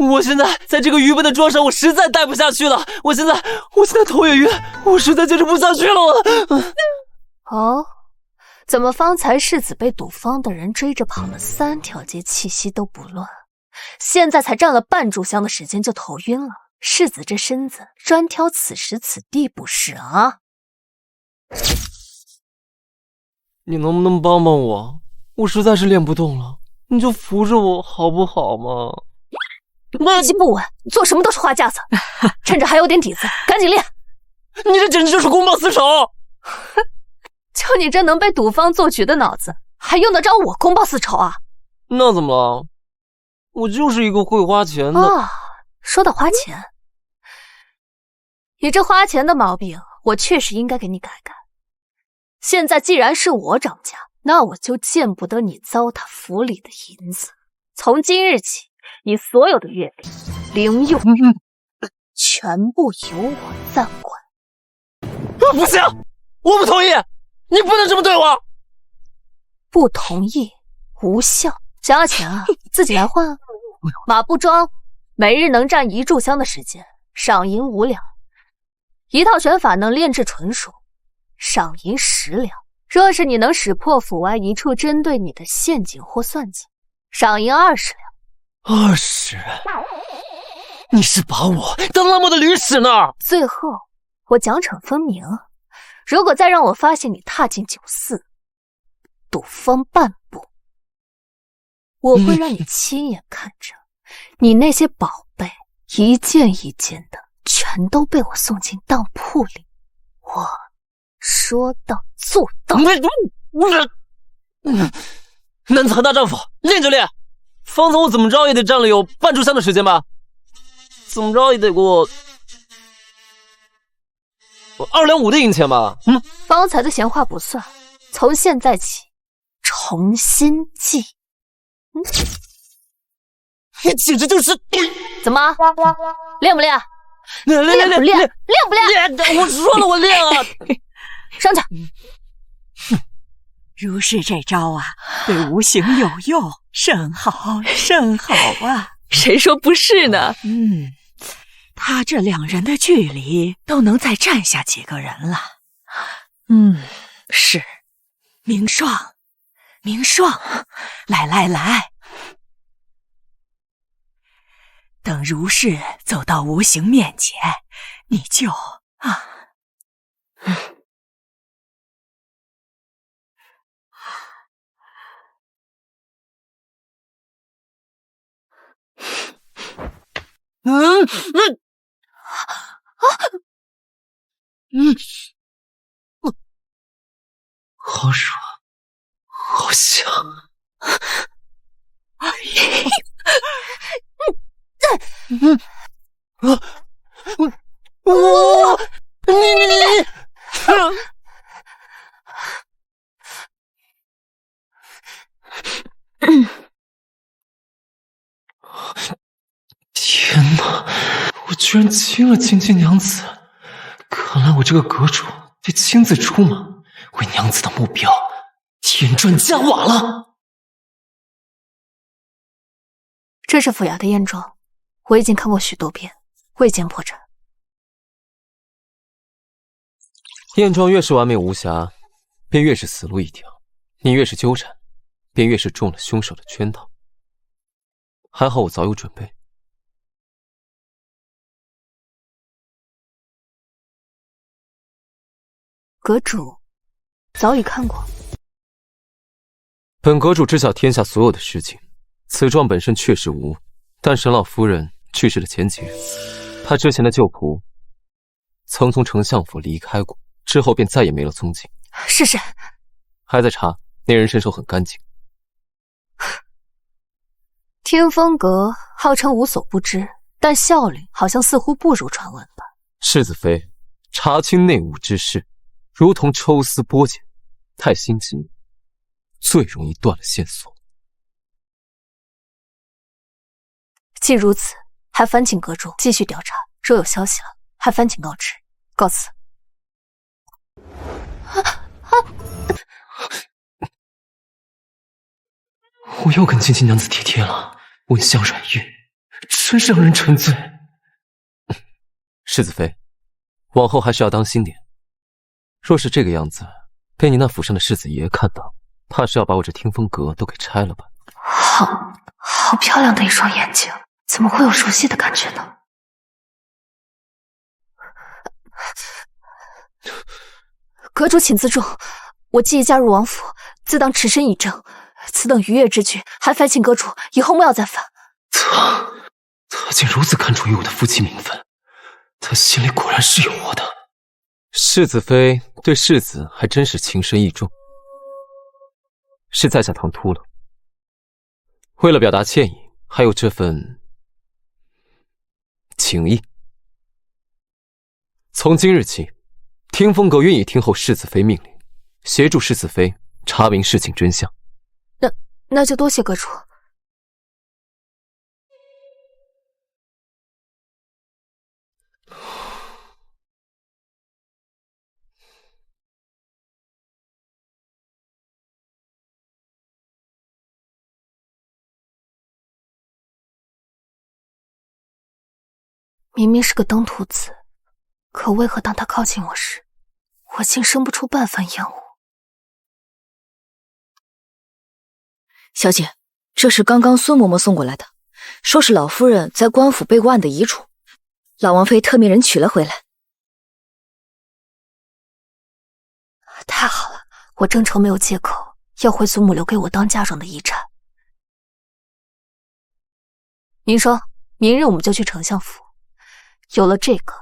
我现在在这个愚笨的庄上，我实在待不下去了。我现在头也晕，我实在坚持不下去了。哦，怎么方才世子被赌坊的人追着跑了3条街，气息都不乱，现在才站了半炷香的时间就头晕了？世子这身子专挑此时此地不是啊？你能不能帮帮我？我实在是练不动了，你就扶着我好不好嘛？逻辑不稳，做什么都是花架子。趁着还有点底子，赶紧练。你这简直就是公报私仇！就你这能被赌坊做局的脑子，还用得着我公报私仇啊？那怎么了？我就是一个会花钱的。啊，说到花钱，你这花钱的毛病，我确实应该给你改改。现在既然是我掌家，那我就见不得你糟蹋府里的银子。从今日起，你所有的月饼、零用全部由我暂管。不行，我不同意，你不能这么对我。不同意无效，想要钱啊，自己来换啊。马步庄每日能战1炷香的时间，赏银5两；一套拳法能炼制纯熟，赏银10两。若是你能识破府外一处针对你的陷阱或算计，赏银20两。20？你是把我当拉磨的驴使呢？最后我奖惩分明，如果再让我发现你踏进酒肆、赌坊半步，我会让你亲眼看着你那些宝贝一件一件的全都被我送进当铺里。我说到做到。男子汉大丈夫，练就练。方才我怎么着也得站了有半炷香的时间吧？怎么着也得给我2两5的银钱吧？方才的闲话不算，从现在起重新计。你简直就是……怎么练不练？练不练？练不练？我说了我练啊！上去。如是这招啊，对无形有用，甚好甚好啊！谁说不是呢？他这2人的距离都能再站下几个人了。是。明霜，明霜，来，等如是走到无形面前，你就好爽，好香。天哪，我居然亲了青青娘子！看来我这个阁主得亲自出马，为娘子的目标添砖加瓦了。这是府衙的验状，我已经看过许多遍，未见破绽。验状越是完美无瑕，便越是死路一条；你越是纠缠，便越是中了凶手的圈套。还好我早有准备。阁主早已看过。本阁主知晓天下所有的事情，此状本身确实无误，但沈老夫人去世的前几日，她之前的旧仆曾从丞相府离开过，之后便再也没了踪迹。是。还在查，那人身手很干净。天风阁号称无所不知，但效率好像似乎不如传闻吧。世子妃查清内务之事，如同抽丝剥茧，太心急，最容易断了线索。既如此，还烦请阁主继续调查，若有消息了，还烦请告知。告辞。我又跟青青娘子体贴了，温香软玉，真让人沉醉。世子妃，往后还是要当心点。若是这个样子，被你那府上的世子爷看到，怕是要把我这听风阁都给拆了吧？好漂亮的一双眼睛，怎么会有熟悉的感觉呢？阁主请自重，我既已嫁入王府，自当持身以正，此等逾越之举，还烦请阁主以后莫要再犯。他竟如此看重于我的夫妻名分，他心里果然是有我的。世子妃对世子还真是情深意重，是在下唐突了。为了表达歉意，还有这份情谊，从今日起，听风阁愿意听候世子妃命令，协助世子妃查明事情真相。那就多谢阁主。明明是个登徒子，可为何当他靠近我时，我竟生不出半分厌恶？小姐，这是刚刚孙嬷嬷送过来的，说是老夫人在官府备过案的遗嘱，老王妃特命人取了回来。太好了，我正愁没有借口要回祖母留给我当嫁妆的遗产。您说，明日我们就去丞相府。有了这个，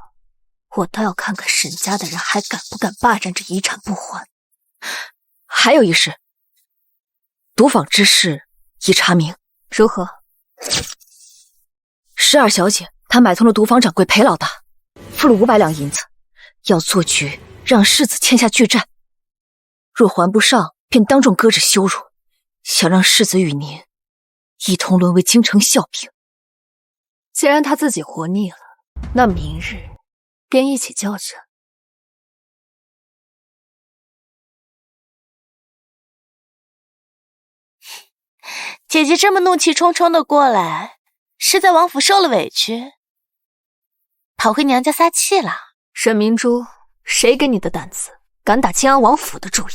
我倒要看看沈家的人还敢不敢霸占这遗产不还。还有一事，毒坊之事已查明，如何？12小姐她买通了毒坊掌柜裴老大，付了500两银子，要做局让世子签下巨战，若还不上，便当众搁置羞辱，想让世子与您一同沦为京城笑柄。既然他自己活腻了，那明日便一起交战。姐姐这么怒气冲冲的过来，是在王府受了委屈，跑回娘家撒气了。沈明珠，谁给你的胆子，敢打靖安王府的主意？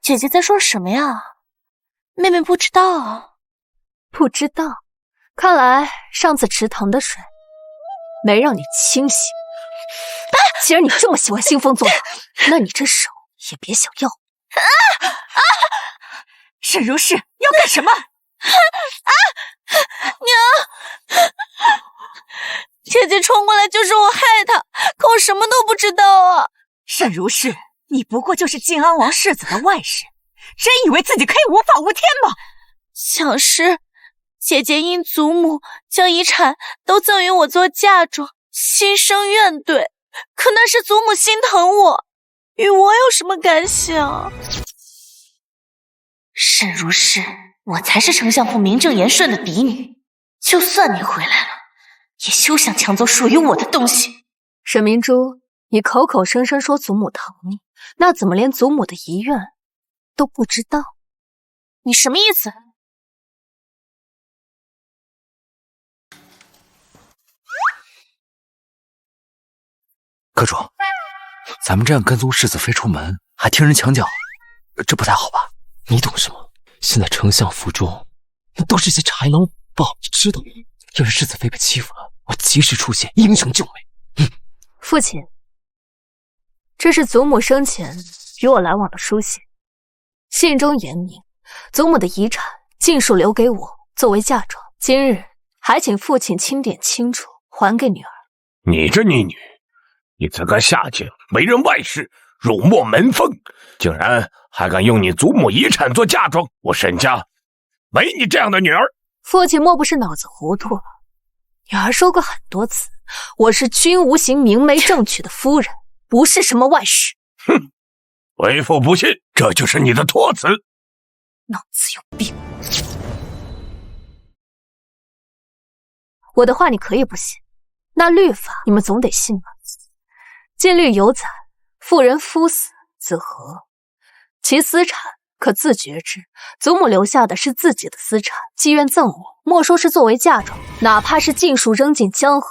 姐姐在说什么呀？妹妹不知道啊。不知道，看来上次池塘的水没让你清醒。既然你这么喜欢兴风作浪，那你这手也别想要。沈如是要干什么？娘，姐姐冲过来就是我害她，可我什么都不知道啊。沈如是，你不过就是靖安王世子的外甥，真以为自己可以无法无天吗？想是姐姐因祖母将遗产都赠予我做嫁妆，心生怨怼，可那是祖母心疼我，与我有什么干系啊？沈如是，我才是丞相府名正言顺的嫡女，就算你回来了，也休想抢走属于我的东西。沈明珠，你口口声声说祖母疼你，那怎么连祖母的遗愿都不知道？你什么意思？阁主，咱们这样跟踪世子妃出门，还听人墙角，这不太好吧？你懂什么？现在丞相府中那都是些豺狼虎豹，你知道吗？要是世子妃被欺负了，我及时出现，英雄救美。父亲，这是祖母生前与我来往的书信，信中言明，祖母的遗产尽数留给我作为嫁妆，今日还请父亲钦点清楚，还给女儿。你这逆女，你自个下贱，为人外室，辱没门风，竟然还敢用你祖母遗产做嫁妆！我沈家没你这样的女儿。父亲莫不是脑子糊涂了？女儿说过很多次，我是君无形、明媒正娶的夫人，不是什么外室。哼，为父不信，这就是你的托词。脑子有病！我的话你可以不信，那律法你们总得信吧？禁律有载，妇人夫死子和，其私产可自觉之，祖母留下的是自己的私产，既愿赠我，莫说是作为嫁妆，哪怕是尽数扔进江河，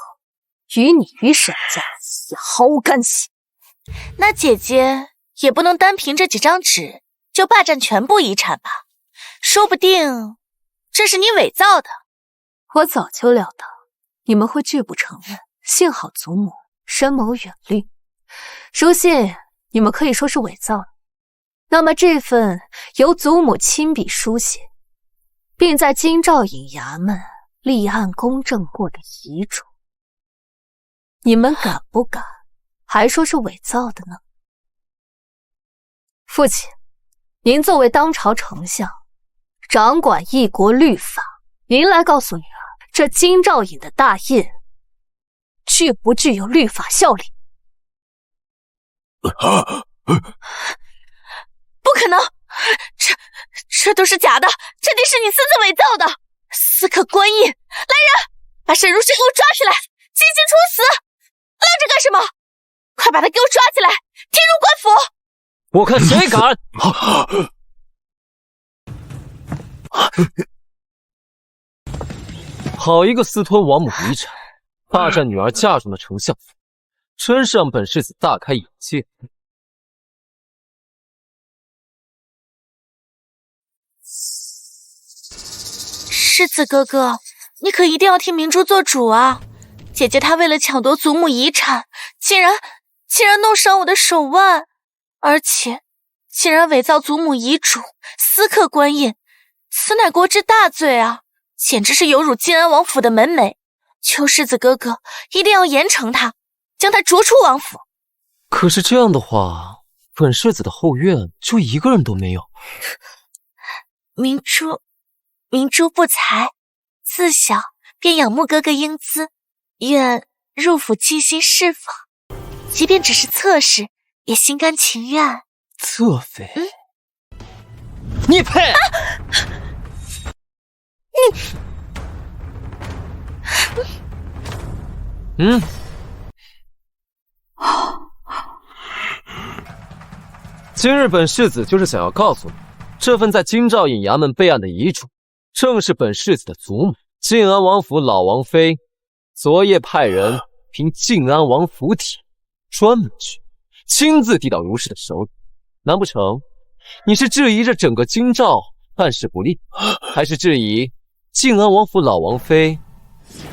与你与沈家也毫无干系。那姐姐也不能单凭这几张纸就霸占全部遗产吧？说不定这是你伪造的。我早就料到你们会拒不承认，幸好祖母深谋远虑，书信你们可以说是伪造的。那么这份由祖母亲笔书写，并在京兆尹衙门立案公证过的遗嘱，你们敢不敢还说是伪造的呢？父亲，您作为当朝丞相，掌管一国律法，您来告诉女儿，这京兆尹的大印具不具有律法效力？不可能，这都是假的，这定是你私自伪造的。私刻官印，来人，把沈如是给我抓起来，进行处死！愣着干什么？快把他给我抓起来，踢入官府！我看谁敢！好一个私吞王母遗产，霸占女儿嫁妆的丞相府，真是让本世子大开眼界。世子哥哥，你可一定要替明珠做主啊！姐姐她为了抢夺祖母遗产，竟然弄伤我的手腕，而且竟然伪造祖母遗嘱，私刻官印，此乃国之大罪啊！简直是有辱晋安王府的门楣。求世子哥哥一定要严惩他，将他逐出王府。可是这样的话，本世子的后院就一个人都没有。明珠不才，自小便仰慕哥哥英姿，愿入府尽心侍奉，即便只是侧室，也心甘情愿。侧妃，你配！今日本世子就是想要告诉你，这份在京兆尹衙门备案的遗嘱，正是本世子的祖母晋安王府老王妃昨夜派人凭晋安王府邸专门去，亲自递到如是的手里。难不成你是质疑这整个京兆办事不力，还是质疑晋安王府老王妃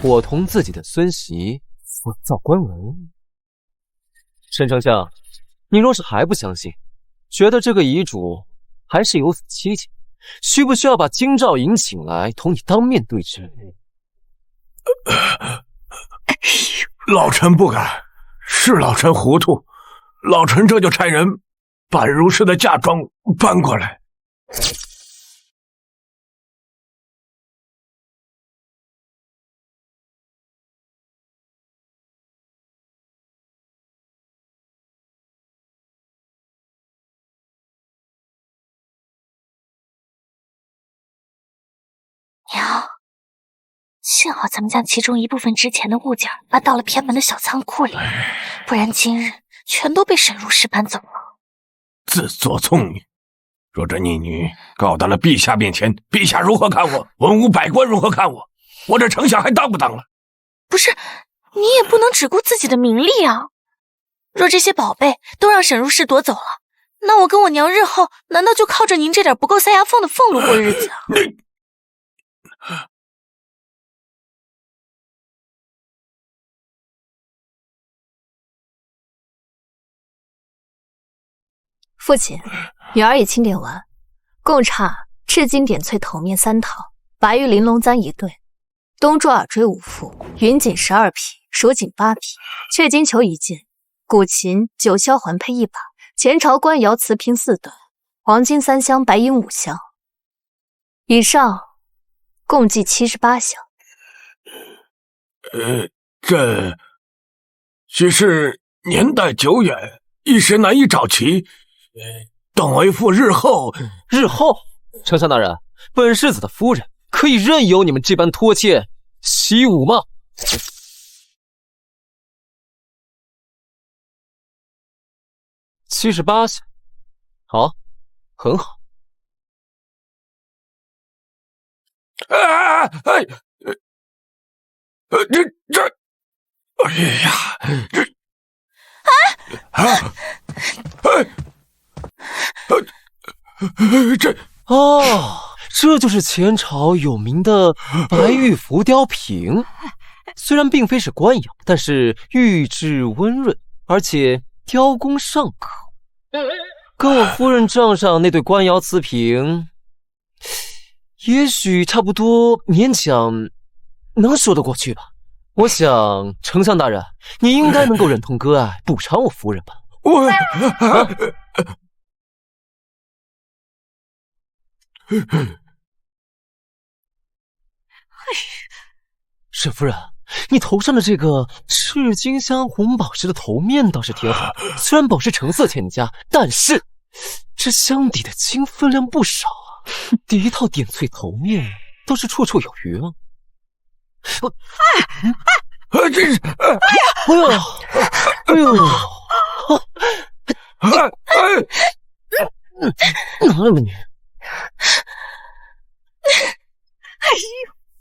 伙同自己的孙媳伪造官文？沈丞相，你若是还不相信，觉得这个遗嘱还是有此蹊跷，需不需要把京兆尹请来同你当面对质？老臣不敢，是老臣糊涂，老臣这就差人把如是的嫁妆搬过来。娘，幸好咱们将其中一部分值钱的物件搬到了偏门的小仓库里，不然今日全都被沈如是搬走了。自作聪明，若这逆女告到了陛下面前，陛下如何看我？文武百官如何看我？我这丞相还当不当了？不是，你也不能只顾自己的名利啊！若这些宝贝都让沈如是夺走了，那我跟我娘日后难道就靠着您这点不够塞牙缝的俸禄过日子啊？父亲，女儿已清点完，共差赤金点翠头面3套，白玉玲珑簪1对，东珠耳坠5副，云锦12匹，蜀锦8匹，雀金球1件，古琴9箫环佩1把，前朝官窑瓷瓶4对，黄金3箱，白银5箱，以上共计78箱。这许是年代久远，一时难以找齐。等为父日后。丞相大人，本世子的夫人可以任由你们这般拖欠习武吗？78箱，好，很好。哎呀，这就是前朝有名的白玉浮雕瓶。虽然并非是官窑，但是玉质温润，而且雕工尚可，跟我夫人账上那对官窑瓷瓶，也许差不多，勉强能说得过去吧。我想，丞相大人，你应该能够忍痛割爱，补偿我夫人吧。沈夫人，你头上的这个赤金镶红宝石的头面倒是挺好，虽然宝石成色欠佳，但是这镶底的金分量不少啊！第一套点翠头面倒是绰绰有余啊！真是，拿来吧你！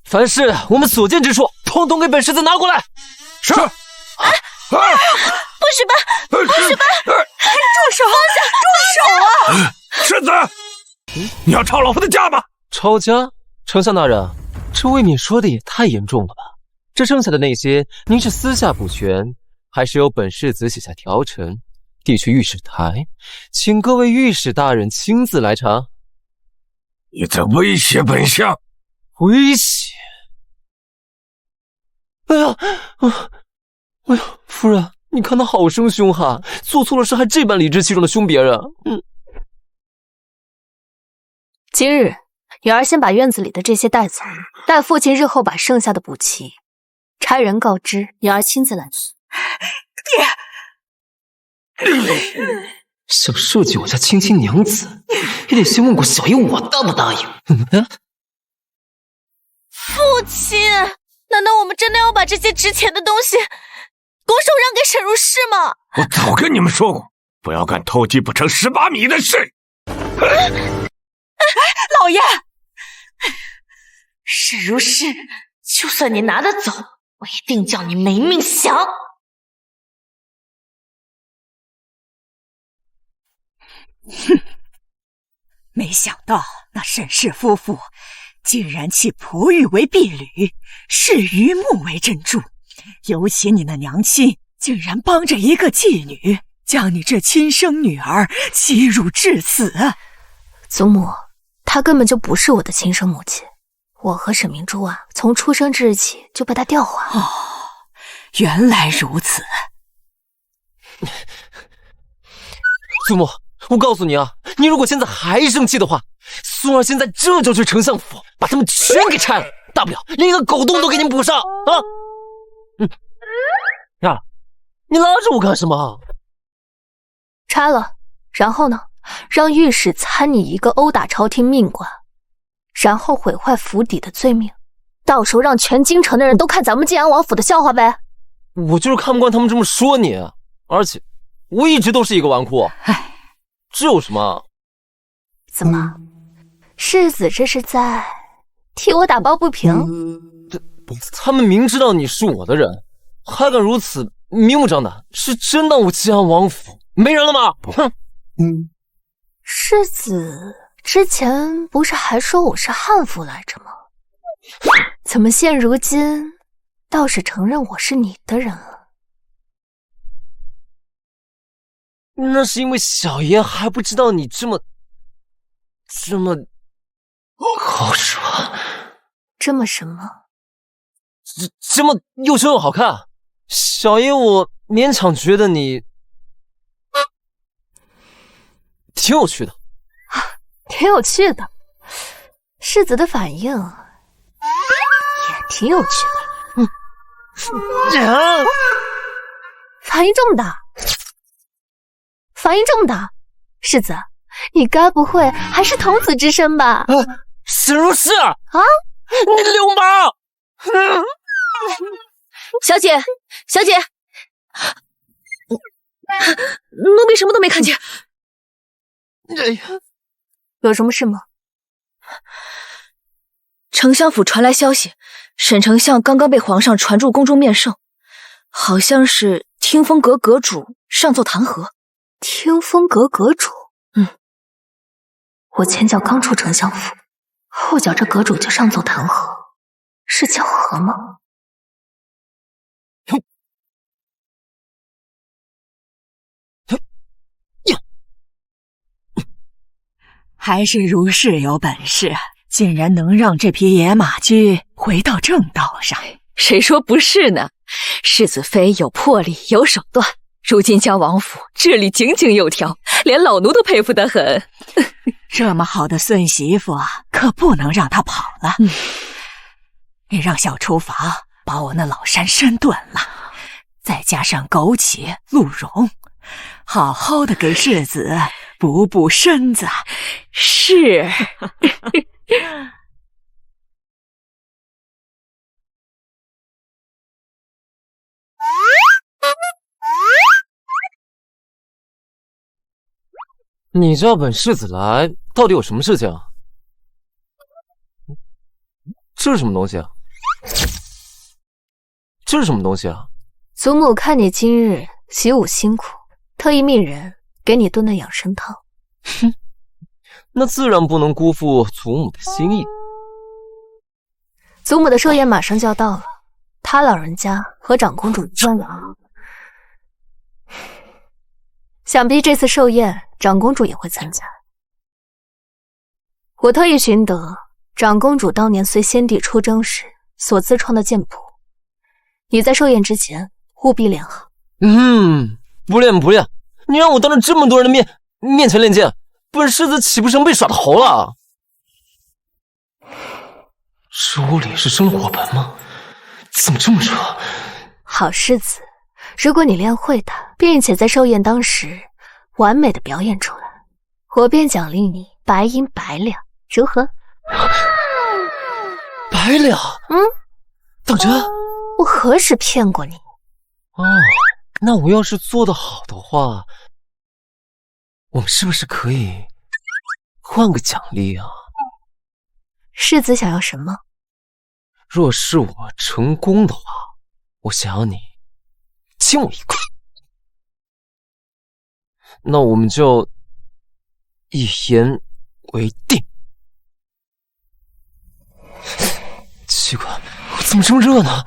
凡是我们所见之处，统统给本世子拿过来。是。不许搬！不许搬！住手！放下！住手啊！世子，你要抄老夫的家吗？抄家？丞相大人，这未免说的也太严重了吧？这剩下的那些，您是私下补全，还是由本世子写下条呈，递去御史台，请各位御史大人亲自来查？你在威胁本相？威胁？哎呀，夫人，你看他好生凶悍，做错了事还这般理直气壮的凶别人。今日女儿先把院子里的这些带走，待父亲日后把剩下的补齐。差人告知，女儿亲自来取。想设计我家亲亲娘子，也得先问过小爷我答不答应。父亲，难道我们真的要把这些值钱的东西拱手让给沈如是吗？我早跟你们说过，不要干偷鸡不成18米的事。老爷，沈如是，就算你拿得走，我一定叫你没命享。哼，没想到那沈氏夫妇竟然弃璞玉为婢女，视榆木为珍珠，尤其你那娘亲竟然帮着一个妓女，将你这亲生女儿欺辱至此。祖母，她根本就不是我的亲生母亲，我和沈明珠啊，从出生之日起就被她调换了。哦，原来如此。祖母，我告诉你啊，你如果现在还生气的话，孙儿现在这就去丞相府，把他们全给拆了，大不了连一个狗洞都给你补上啊！呀，你拉着我干什么？拆了，然后呢？让御史参你一个殴打朝廷命官，然后毁坏府邸的罪名，到时候让全京城的人都看咱们晋安王府的笑话呗。我就是看不惯他们这么说你，而且我一直都是一个纨绔。唉，这有什么？怎么，世子这是在替我打抱不平？他们明知道你是我的人，还敢如此明目张胆，是真当我晋安王府没人了吗？哼！世子之前不是还说我是悍妇来着吗？怎么现如今倒是承认我是你的人了？那是因为小爷还不知道你这么好说，这么什么？这么又凶又好看。小爷我勉强觉得你挺有趣的，挺有趣的。世子的反应也挺有趣的。反应这么大，反应这么大，世子，你该不会还是童子之身吧？沈如是啊，你流氓！小姐，小姐，奴婢什么都没看见。有什么事吗？丞相府传来消息，沈丞相刚刚被皇上传入宫中面圣，好像是听风阁阁主上奏弹劾。听风阁阁主？我前脚刚出丞相府，后脚这阁主就上奏弹劾，是巧合吗？还是如是有本事，竟然能让这匹野马驹回到正道上。谁说不是呢？世子妃有魄力，有手段，如今将王府治理井井有条，连老奴都佩服得很。这么好的孙媳妇啊，可不能让她跑了。你让小厨房把我那老山参炖了，再加上枸杞、鹿茸，好好的给世子补补身子。是。你叫本世子来，到底有什么事情啊？这是什么东西啊？这是什么东西啊？祖母看你今日习武辛苦，特意命人给你炖的养生汤。哼，那自然不能辜负祖母的心意。祖母的寿宴马上就要到了，她老人家和长公主专往，想必这次寿宴长公主也会参加。我特意寻得长公主当年随先帝出征时所自创的剑谱，你在寿宴之前务必练好。不练不练，你让我当着这么多人的面前练剑，本世子岂不成被耍的猴了？这屋里是生了火盆吗？怎么这么热？好世子，如果你练会它，并且在寿宴当时完美的表演出来，我便奖励你白银100两，如何？100两？等着，我何时骗过你？那我要是做得好的话，我们是不是可以换个奖励啊？世子想要什么？若是我成功的话，我想要你亲我一口。那我们就一言为定。奇怪，我怎么这么热呢？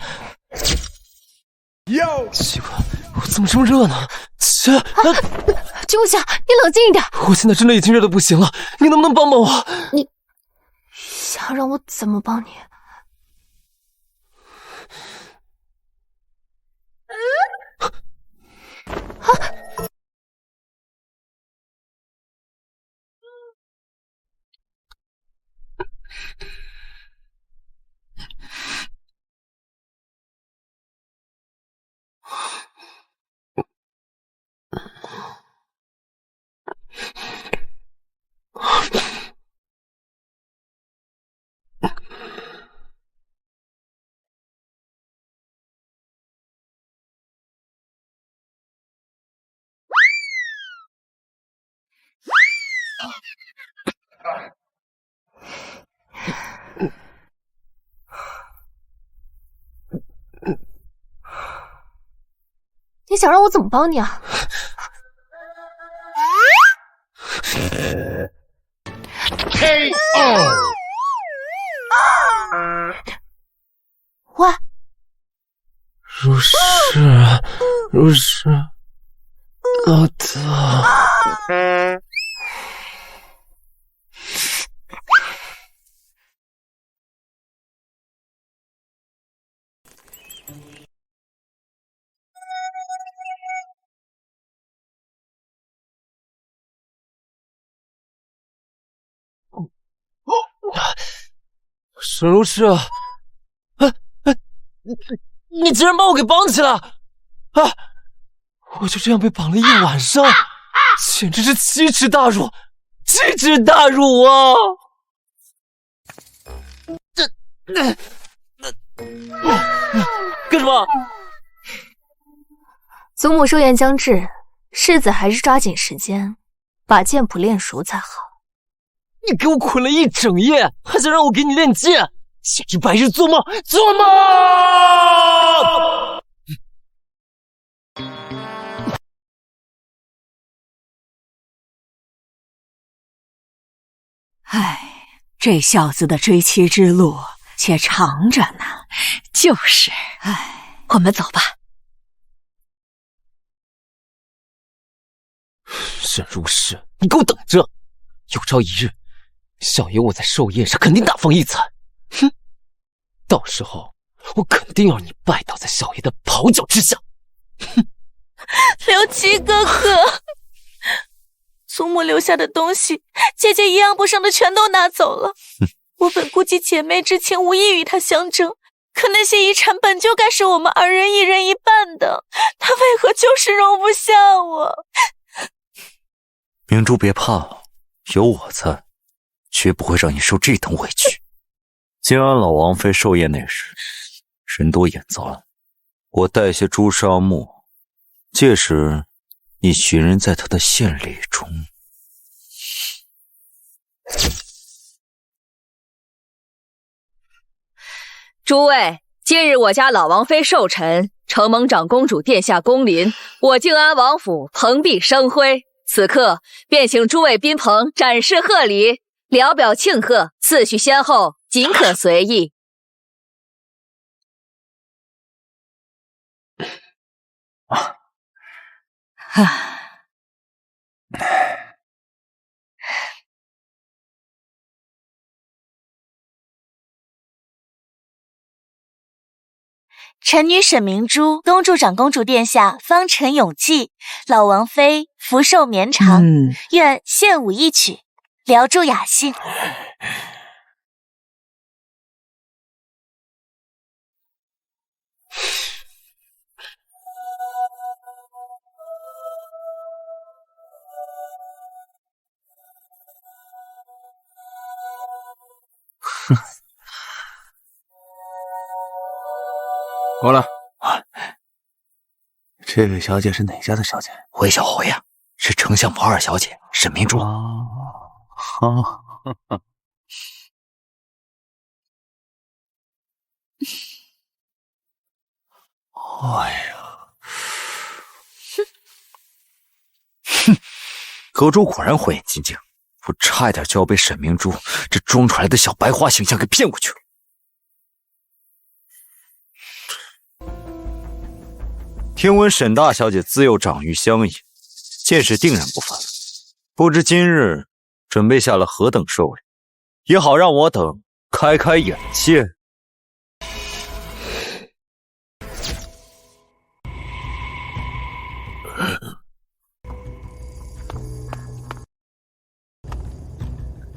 奇怪，我怎么这么热呢？秋夏，你冷静一点。我现在真的已经热得不行了，你能不能帮帮我？你想让我怎么帮你？你想让我怎么帮你啊？喂，如是老大。沈如是，你竟然把我给绑起来！我就这样被绑了一晚上，简直是奇耻大辱，奇耻大辱啊！干什么？祖母寿宴将至，世子还是抓紧时间把剑谱练熟才好。你给我捆了一整夜，还想让我给你练剑？简直白日做梦，做梦！唉，这小子的追妻之路且长着呢。就是，唉，我们走吧。沈如是，你给我等着！有朝一日，小爷我在寿宴上肯定大放异彩。哼，到时候我肯定要你拜倒在小爷的袍脚之下。哼，刘琦哥哥，祖母留下的东西，姐姐一样不剩的全都拿走了。我本估计姐妹之情无意与他相争，可那些遗产本就该是我们2人1人1半的，他为何就是容不下我？明珠别怕，有我在，绝不会让你受这等委屈。静安老王妃寿宴那时，人多眼杂，我带些朱砂墨，届时你寻人在他的献礼中。诸位，今日我家老王妃寿辰，承蒙长公主殿下光临，我静安王府蓬荜生辉。此刻便请诸位宾朋展示贺礼，聊表庆贺，次序先后，尽可随意。臣女沈明珠恭祝长公主殿下方辰永继，老王妃福寿绵长，愿献舞一曲，聊祝雅兴。过来。这位小姐是哪家的小姐？韦小侯呀，是丞相府2小姐沈明珠。哎呀，哼，阁主果然火眼金睛，我差一点就要被沈明珠这装出来的小白花形象给骗过去了。听闻沈大小姐自幼长于乡野，见识定然不凡，不知今日准备下了何等寿礼，也好让我等开开眼界。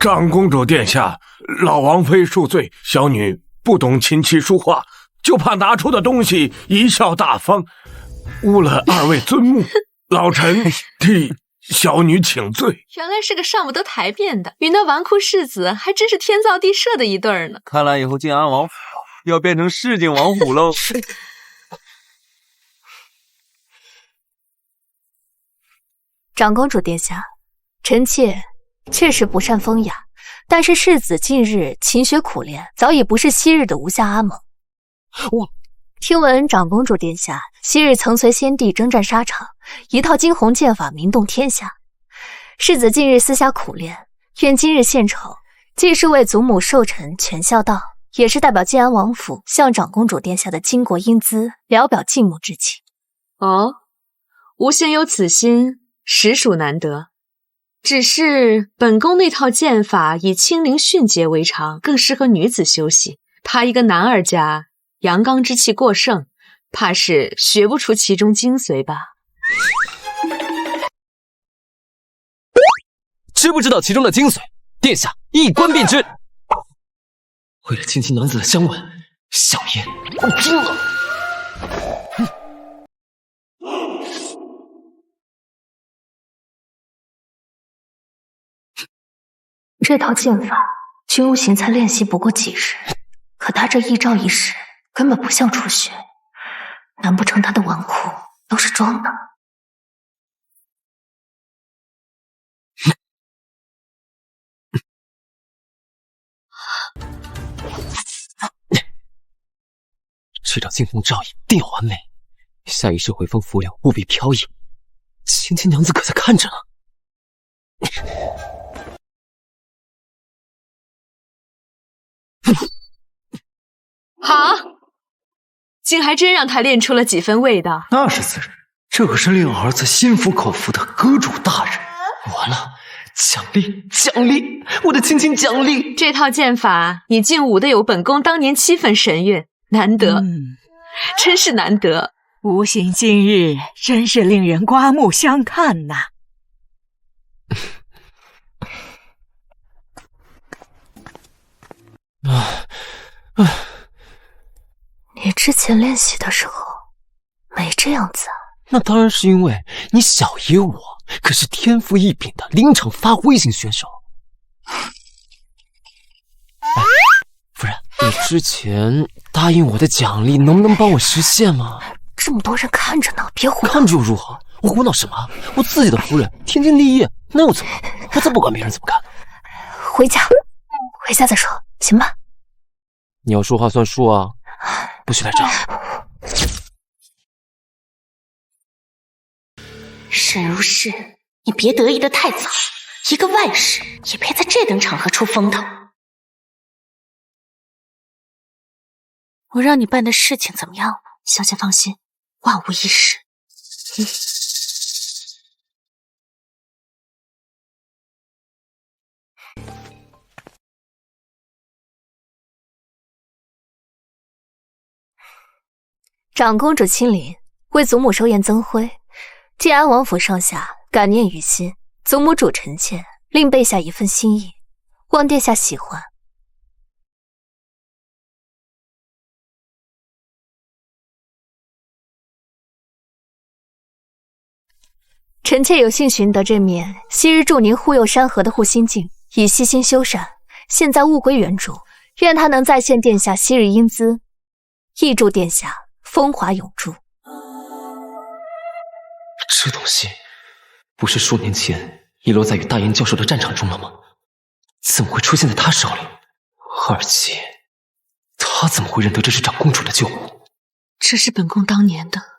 长公主殿下，老王妃恕罪，小女不懂琴棋书画，就怕拿出的东西贻笑大方，误了2位尊母，老臣替小女请罪。原来是个上不得台面的，与那纨绔世子还真是天造地设的一对儿呢。看来以后静安王府要变成市井王府喽。长公主殿下，臣妾确实不善风雅，但是世子近日勤学苦练，早已不是昔日的无下阿蒙。听闻长公主殿下昔日曾随先帝征战沙场，一套惊鸿剑法名动天下。世子近日私下苦练，愿今日献丑，既是为祖母寿辰全孝道，也是代表静安王府向长公主殿下的倾国英姿聊表敬慕之情。哦，吾先有此心，实属难得。只是本宫那套剑法以轻灵迅捷为常，更适合女子修习。他一个男儿家，阳刚之气过盛，怕是学不出其中精髓吧。知不知道其中的精髓？殿下一观便知。为了亲近男子的香吻，小爷我拼了！这套剑法，君无行才练习不过几日，可他这一招一式根本不像初学，难不成他的纨绔都是装的？这道金凤照一定要完美，下一世回风拂柳，务必飘逸。青青娘子可在看着呢。好，竟还真让他练出了几分味道。那是自然，这可是令儿子心服口服的阁主大人。完了，奖励，奖励，我的青青奖励！这套剑法你竟舞得有本宫当年7分神韵，难得，真是难得。无形今日真是令人刮目相看呐！你之前练习的时候没这样子啊？那当然是因为你小爷我可是天赋异禀的临场发挥型选手。夫人，你之前答应我的奖励能不能帮我实现吗？这么多人看着呢，别胡闹。看着又如何？我胡闹什么？我自己的夫人，天经地义，那又怎么？我才不管别人怎么看。回家再说，行吧？你要说话算数啊，不许来这。沈如是，你别得意的太早，一个外室也配在这等场合出风头。我让你办的事情怎么样了？小姐放心，万无一失。长公主亲临，为祖母收验增辉。建安王府上下感念于心，祖母主臣妾令备下一份心意，望殿下喜欢。臣妾有幸寻得这面昔日助您护佑山河的护心镜，已悉心修缮，现在物归原主。愿它能再现殿下昔日英姿，亦祝殿下风华永驻。这东西不是数年前遗落在与大燕交手的战场中了吗？怎么会出现在他手里？而且他怎么会认得这是长公主的旧物？这是本宫当年的。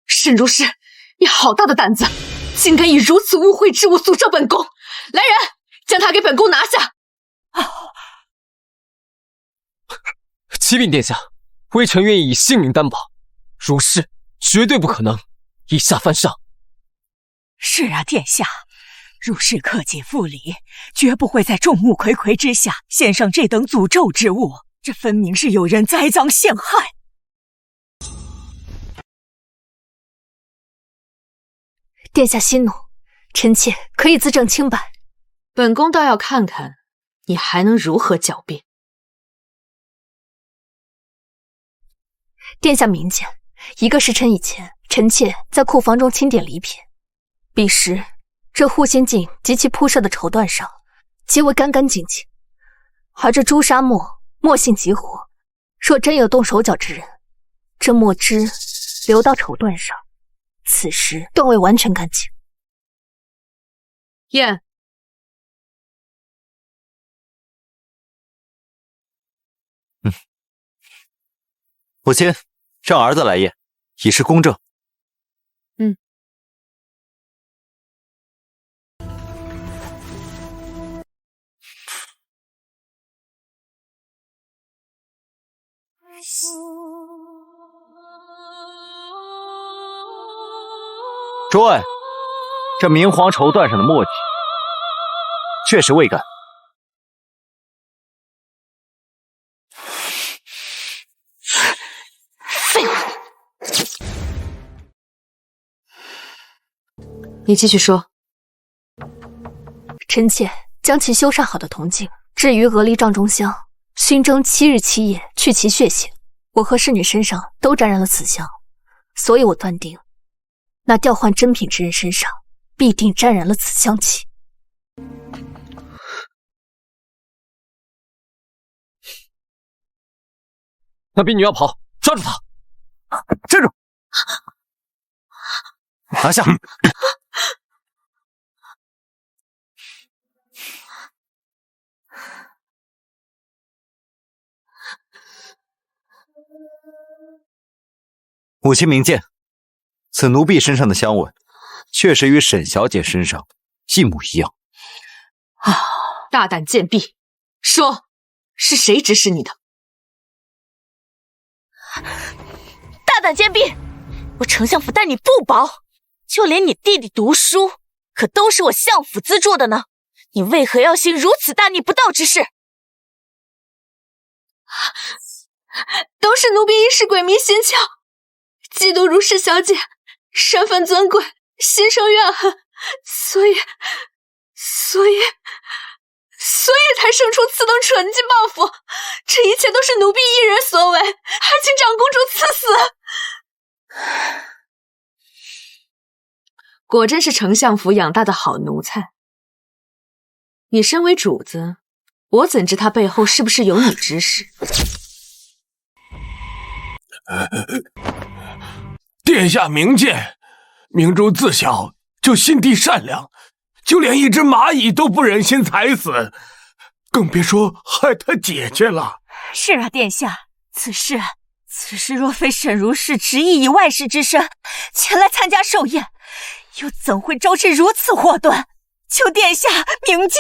沈如是，你好大的胆子，竟敢以如此污秽之物诅咒本宫！来人，将他给本宫拿下！启禀殿下，微臣愿意以性命担保，如是绝对不可能以下犯上。是啊，殿下，如是克己复礼，绝不会在众目睽睽之下献上这等诅咒之物，这分明是有人栽赃陷害。殿下息怒，臣妾可以自证清白。本宫倒要看看你还能如何狡辩。殿下明鉴，一个时辰以前，臣妾在库房中清点礼品，彼时这护心镜及其铺设的绸缎上皆为干干净净，而这朱砂墨性极活，若真有动手脚之人，这墨汁流到绸缎上，此时断未完全干净。燕，母亲，让儿子来验，以示公正。诸位，这明黄绸缎上的墨迹确实未干。废物！你继续说。臣妾将其修缮好的铜镜置于鹅梨帐中香，熏蒸7日7夜，去其血性。我和侍女身上都沾染了此香，所以我断定，那调换珍品之人身上必定沾染了此香气。那婢女要跑，抓住她！站住！拿下！母亲明鉴，此奴婢身上的香吻，确实与沈小姐身上一模一样。大胆贱婢，说是谁指使你的？大胆贱婢，我丞相府待你不薄，就连你弟弟读书，可都是我相府资助的呢。你为何要行如此大逆不道之事？都是奴婢一时鬼迷心窍，嫉妒如是小姐身份尊贵，心生怨恨，所以才生出此等蠢劲报复。这一切都是奴婢一人所为，还请长公主赐死。果真是丞相府养大的好奴才。你身为主子，我怎知他背后是不是有你指使？殿下明鉴，明珠自小就心地善良，就连一只蚂蚁都不忍心踩死，更别说害他姐姐了。是啊，殿下，此事若非沈如是执意以外室之身前来参加寿宴，又怎会招致如此祸端？求殿下明鉴。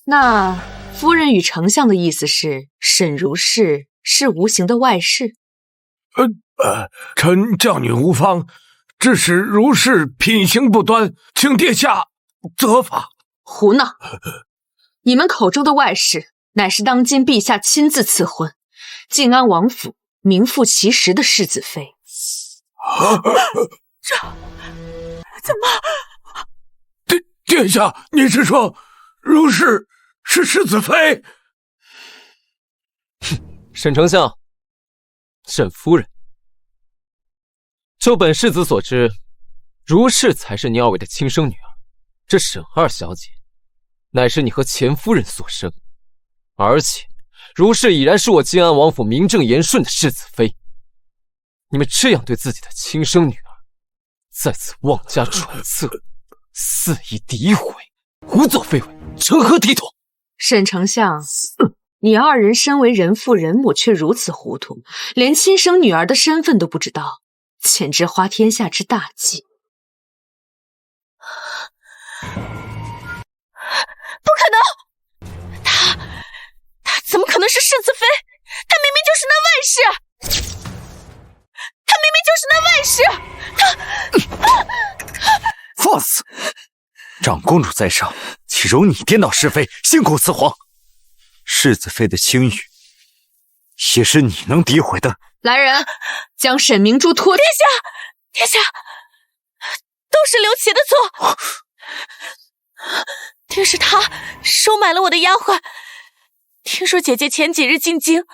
那夫人与丞相的意思是，沈如是无形的外室？臣教女无方，致使如是品行不端，请殿下责罚。胡闹！你们口中的外室，乃是当今陛下亲自赐婚，靖安王府名副其实的世子妃。这怎么？殿下，你是说如是是世子妃？沈丞相，沈夫人，就本世子所知，如是才是你二位的亲生女儿。这沈二小姐，乃是你和前夫人所生，而且如是已然是我靖安王府名正言顺的世子妃。你们这样对自己的亲生女儿，在此妄加揣测，肆意诋毁，胡作非为，成何体统？沈丞相，你二人身为人父人母，却如此糊涂，连亲生女儿的身份都不知道，简直花天下之大忌。不可能！他怎么可能是世子妃？他明明就是那外室！他明明就是那外室！放肆！长公主在上，岂容你颠倒是非，信口雌黄？世子妃的清誉，也是你能诋毁的。来人，将沈明珠拖。殿下，都是刘琦的错。定是他收买了我的丫鬟。听说姐姐前几日进京，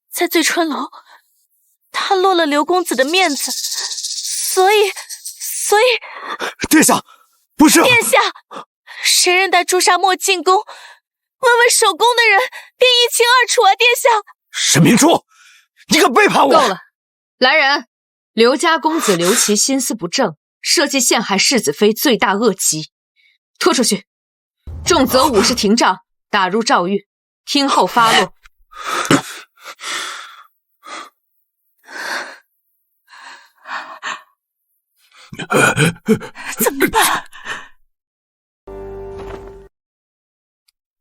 在醉春楼，她落了刘公子的面子，所以，殿下，不是。殿下，谁人带朱砂墨进宫？问问守宫的人，便一清二楚啊！殿下，沈明珠，你可背叛我！够了！来人，刘家公子刘琦心思不正，设计陷害世子妃，罪大恶极，拖出去，重则50廷杖，打入诏狱，听候发落。怎么办？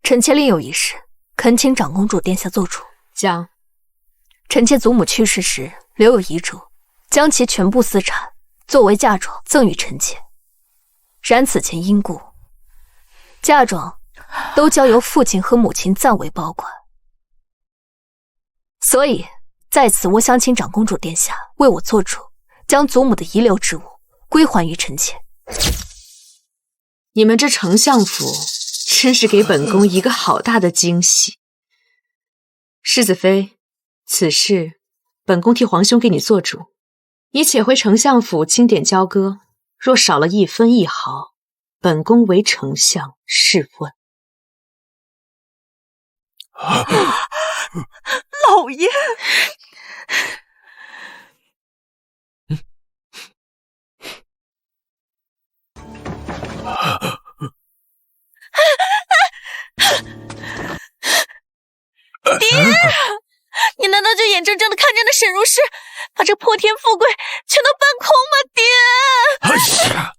臣妾另有一事，恳请长公主殿下做主。讲。臣妾祖母去世时留有遗嘱，将其全部私产作为嫁妆赠与臣妾。然此前因故，嫁妆都交由父亲和母亲暂为保管。所以在此，我想请长公主殿下为我做主，将祖母的遗留之物归还于臣妾。你们这丞相府真是给本宫一个好大的惊喜。世子妃，此事本宫替皇兄给你做主，你且回丞相府清点交割，若少了1分1毫，本宫为丞相试问。老讨厌。爹，你难道就眼睁睁的看着那沈如诗把这破天富贵全都搬空吗？爹！哎呀，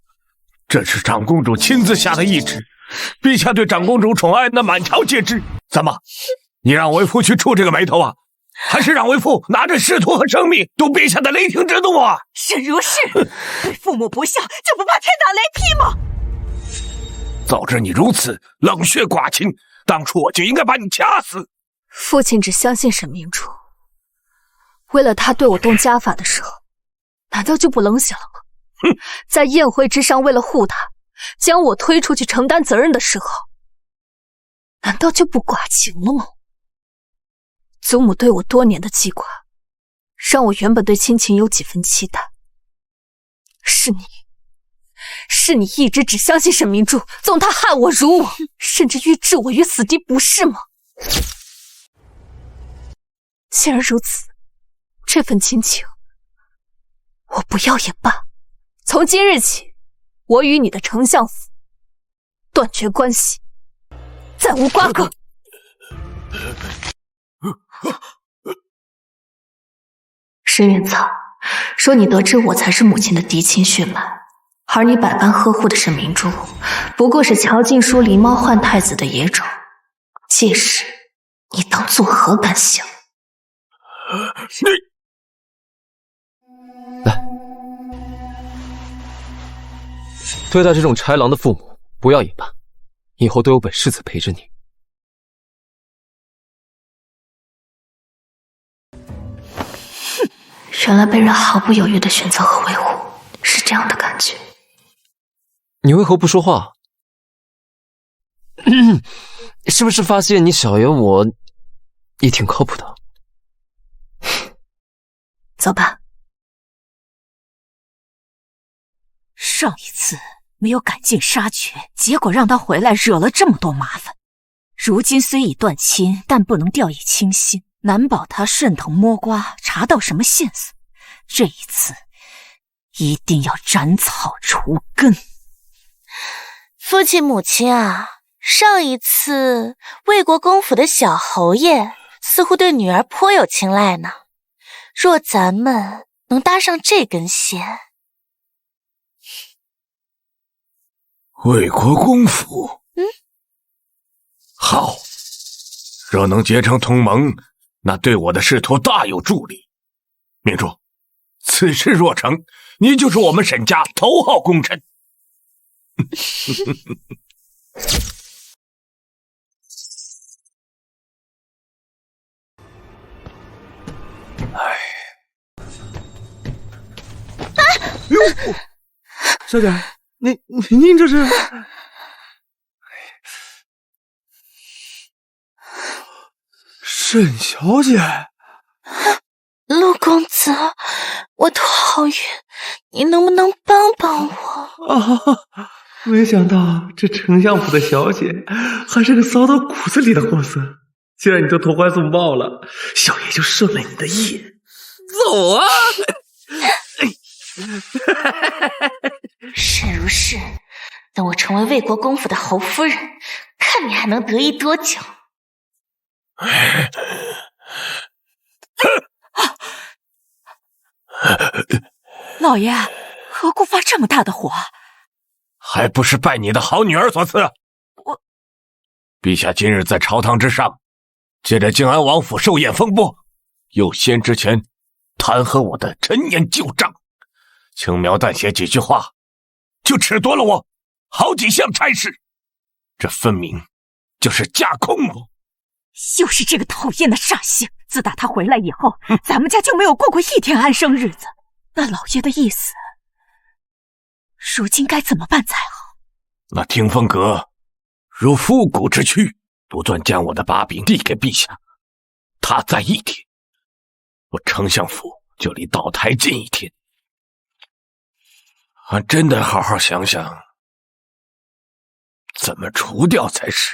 这是长公主亲自下的懿旨，陛下对长公主宠爱那满朝皆知。怎么，你让为父去触这个眉头啊？还是让为父拿着仕途和生命赌陛下的雷霆之怒啊？沈如是，对父母不孝就不怕天打雷劈吗？早知你如此冷血寡情，当初我就应该把你掐死。父亲只相信沈明珠，为了他对我动家法的时候，难道就不冷血了吗？哼，在宴会之上为了护他，将我推出去承担责任的时候，难道就不寡情了吗？祖母对我多年的记挂，让我原本对亲情有几分期待。是你一直只相信沈明珠，纵他害我辱我，甚至欲置我于死地，不是吗？既然如此，这份亲情我不要也罢。从今日起，我与你的丞相府断绝关系，再无瓜葛。石云草说你得知我才是母亲的嫡亲血脉，而你百般呵护的沈明珠不过是乔静书狸猫换太子的野种，届时你当作何感想？来，对待这种豺狼的父母，不要也罢，以后都有本世子陪着你。原来被人毫不犹豫的选择和维护，是这样的感觉。你为何不说话？是不是发现你小爷我也挺靠谱的？走吧。上一次没有赶尽杀绝，结果让他回来惹了这么多麻烦。如今虽已断亲，但不能掉以轻心，难保他顺藤摸瓜查到什么线索。这一次一定要斩草除根。父亲母亲啊，上一次魏国公府的小侯爷似乎对女儿颇有青睐呢。若咱们能搭上这根线，魏国公府，好，若能结成同盟，那对我的仕途大有助力。明珠，此事若成，你就是我们沈家头号功臣。小姐，您这是？沈小姐，陆公子，我头好晕，你能不能帮帮我？啊！没想到这丞相府的小姐还是个骚到骨子里的货色。既然你都投怀送抱了，小爷就顺了你的意。走啊！沈如是，等我成为魏国公府的侯夫人，看你还能得意多久。老爷，何故发这么大的火？还不是拜你的好女儿所赐。陛下今日在朝堂之上，借着靖安王府寿宴风波，又先之前弹劾我的陈年旧账，轻描淡写几句话，就褫夺了我好几项差事，这分明就是架空我。就是这个讨厌的煞星，自打他回来以后，咱们家就没有过过一天安生日子。那老爷的意思，如今该怎么办才好？那听风阁如复古之躯，不断将我的把柄递给陛下，他在一天，我丞相府就离倒台近一天。俺真得好好想想怎么除掉才是。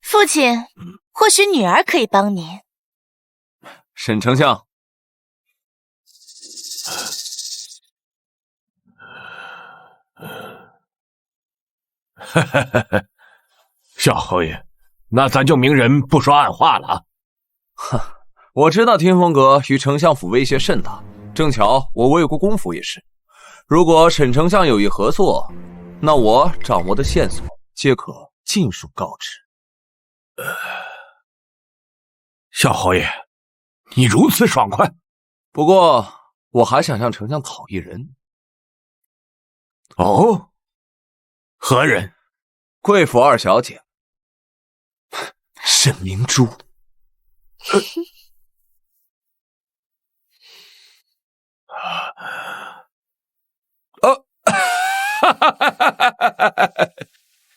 父亲，或许女儿可以帮您。沈丞相。小侯爷，那咱就明人不说暗话了啊。我知道天风阁与丞相府威胁甚大，正巧我魏国公府也是。如果沈丞相有意合作，那我掌握的线索皆可尽数告知。小侯爷，你如此爽快。不过我还想向丞相讨一人。哦，何人？贵府二小姐沈明珠。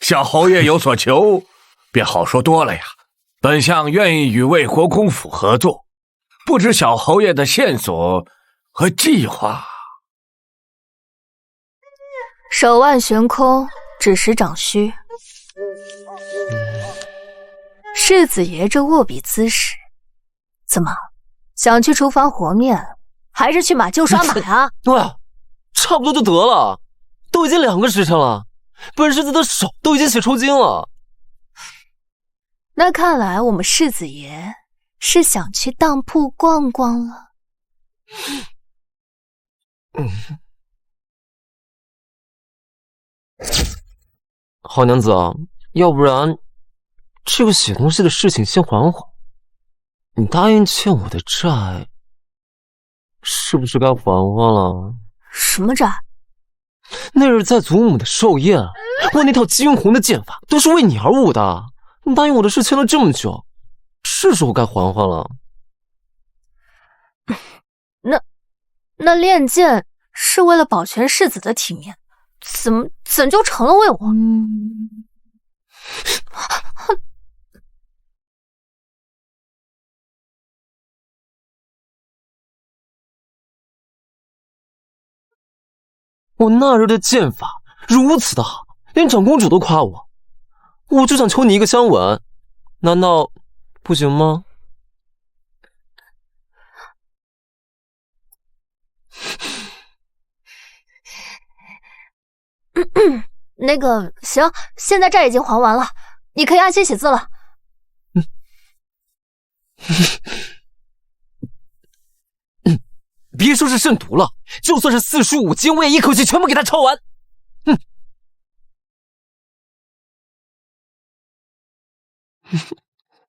小侯爷有所求，便好说多了呀。本相愿意与魏国公府合作，不知小侯爷的线索和计划。手腕悬空，只识掌虚。世子爷这握笔姿势，怎么想去厨房和面，还是去马厩刷马啊？对，差不多就得了，都已经2个时辰了，本世子的手都已经血抽筋了。那看来我们世子爷是想去当铺逛逛了。好娘子啊，要不然这个写东西的事情先缓缓，你答应欠我的债，是不是该还还了？什么债？那日在祖母的寿宴，我那套惊鸿的剑法都是为你而舞的。你答应我的事签了这么久，是时候该还还了。那练剑是为了保全世子的体面，怎就成了为我？我那日的剑法如此的好，连长公主都夸我，我就想求你一个香吻，难道不行吗？那个行，现在债已经还完了，你可以安心写字了。别说是圣徒了，就算是4书5经，我也一口气全部给他抄完。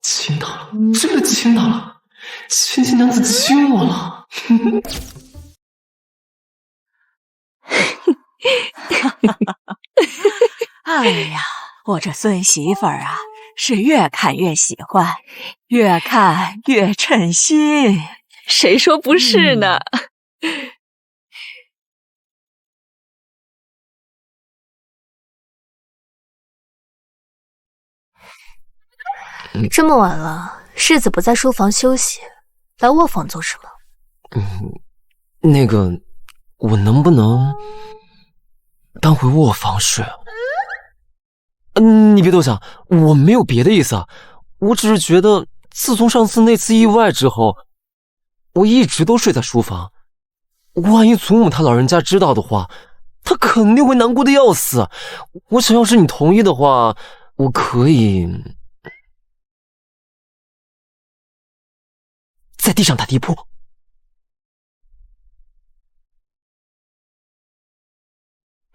亲到了，真的亲到了，千金娘子亲我了。哎呀，我这孙媳妇儿啊，是越看越喜欢，越看越称心。谁说不是呢？这么晚了，世子不在书房休息，来卧房做什么？那个，我能不能搬回卧房睡？你别多想，我没有别的意思啊，我只是觉得自从上次那次意外之后，我一直都睡在书房，万一祖母她老人家知道的话，她肯定会难过的要死。我想要是你同意的话，我可以在地上打地铺。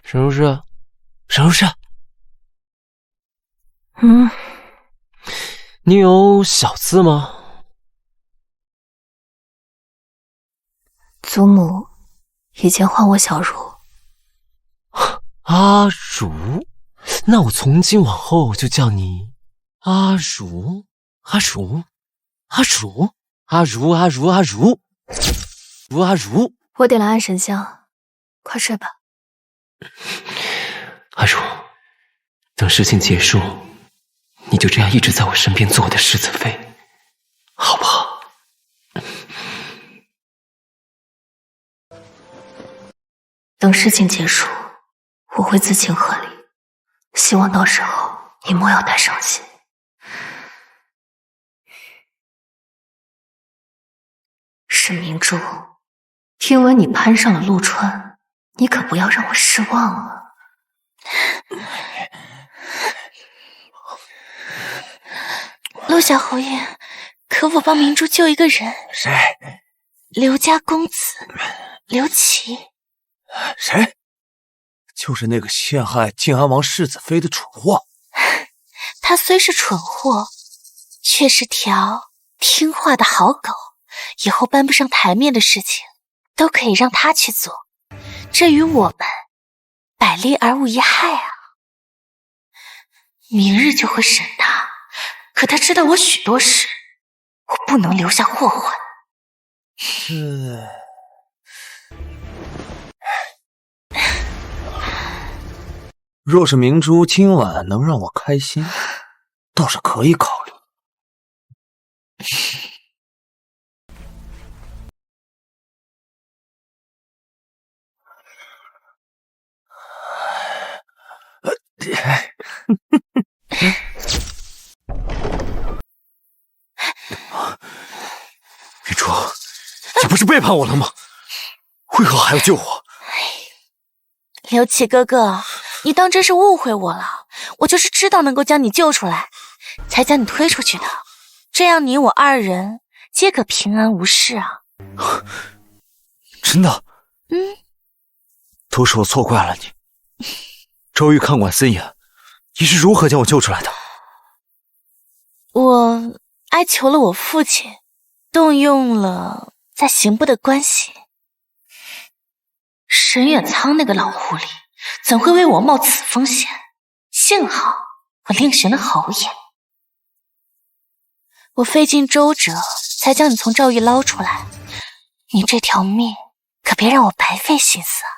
沈如是，沈如是，你有小字吗？祖母以前唤我小茹。阿如，那我从今往后就叫你阿如，阿如，阿如，阿如，阿如，阿如，阿如。我点了安神香，快睡吧。阿如，等事情结束，你就这样一直在我身边做我的世子妃，好不好？等事情结束，我会自请贺礼，希望到时候你莫要太伤心。沈明珠，听闻你攀上了陆川，你可不要让我失望啊！陆小侯爷，可否帮明珠救一个人？谁？刘家公子刘琦。谁？就是那个陷害靖安王世子妃的蠢货。他虽是蠢货，却是条听话的好狗，以后搬不上台面的事情都可以让他去做，这与我们百利而无一害啊。明日就会审他，可他知道我许多事，我不能留下祸患。若是明珠今晚能让我开心，倒是可以考虑。明珠，你不是背叛我了吗？为何还要救我？刘启哥哥，你当真是误会我了，我就是知道能够将你救出来，才将你推出去的，这样你我二人皆可平安无事啊。真的？都是我错怪了你。周瑜看管森严，你是如何将我救出来的？我哀求了我父亲，动用了在刑部的关系。沈远苍那个老狐狸怎会为我冒此风险？幸好我另寻了侯爷，我费尽周折才将你从赵狱捞出来，你这条命可别让我白费心思啊！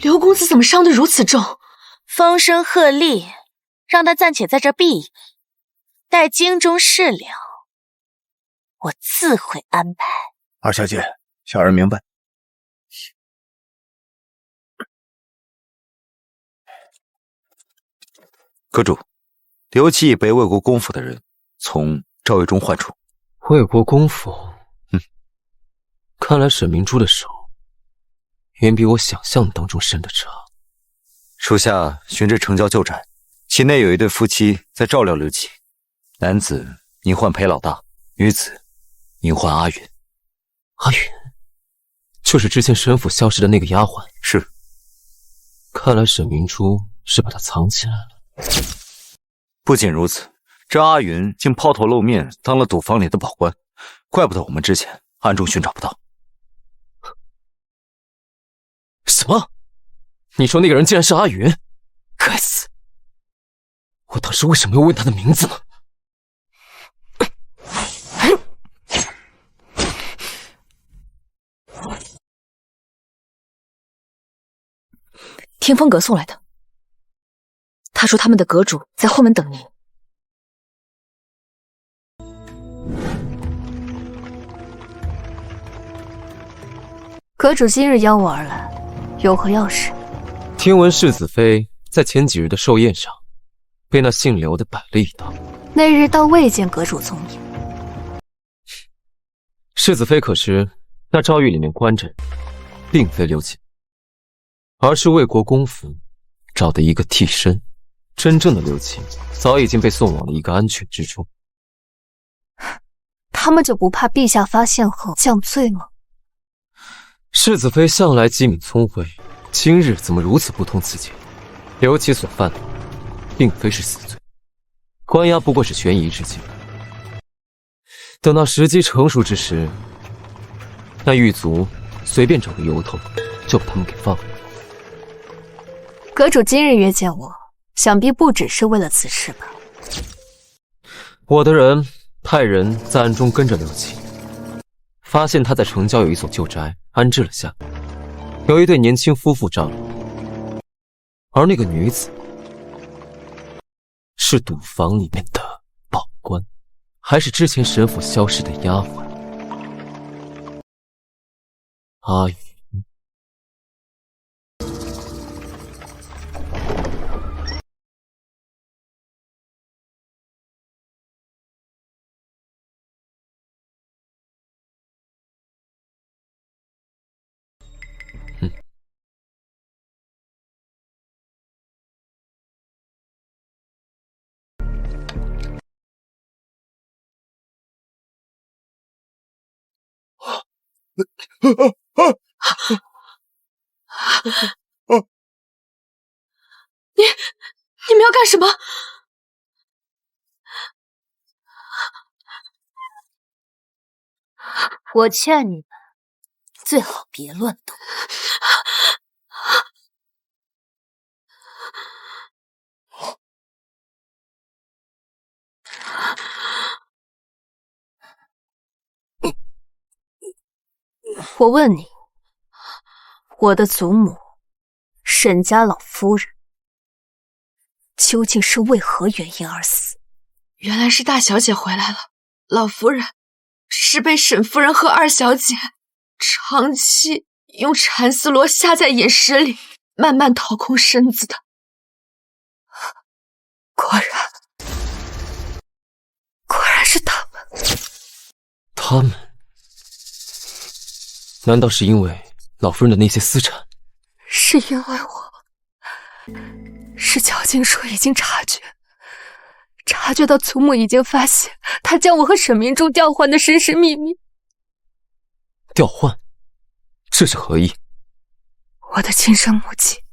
刘公子怎么伤得如此重？风声鹤唳，让他暂且在这避一避，待京中事了，我自会安排。二小姐，小人明白。阁主，刘琦已被魏国公府的人从赵狱中唤出。魏国公府，看来沈明珠的手远比我想象当中深得长。属下寻至城郊旧宅，其内有一对夫妻在照料刘琦，男子名唤裴老大，女子名唤阿云。阿云，就是之前沈府消失的那个丫鬟。是。看来沈明珠是把她藏起来了。不仅如此，这阿云竟抛头露面当了赌坊里的保官，怪不得我们之前暗中寻找不到。什么？你说那个人竟然是阿云？该死！我当时为什么要问他的名字呢？天风阁送来的，他说他们的阁主在后门等你。阁主今日邀我而来，有何要事？听闻世子妃在前几日的寿宴上，被那姓刘的摆了一道。那日倒未见阁主踪影。世子妃可知，那诏狱里面关着，并非刘瑾，而是魏国公府找的一个替身。真正的刘瑾早已经被送往了一个安全之处。他们就不怕陛下发现后降罪吗？世子妃向来机敏聪慧，今日怎么如此不通此节？刘琦所犯的，并非是死罪，关押不过是悬疑之计。等到时机成熟之时，那狱卒随便找个由头，就把他们给放了。阁主今日约见我，想必不只是为了此事吧？我的人派人在暗中跟着刘琦，发现他在城郊有一所旧宅安置了下来，有一对年轻夫妇照料，而那个女子是赌坊里面的保官，还是之前沈府消失的丫鬟阿云。你们要干什么？我劝你们最好别乱动。我问你，我的祖母沈家老夫人究竟是为何原因而死？原来是大小姐回来了，老夫人是被沈夫人和二小姐长期用蚕丝罗下在饮食里，慢慢掏空身子的。果然是他们。他们？难道是因为老夫人的那些私产？是因为是乔静书已经察觉到祖母已经发现他将我和沈明珠调换的身世秘密。调换？这是何意？我的亲生母亲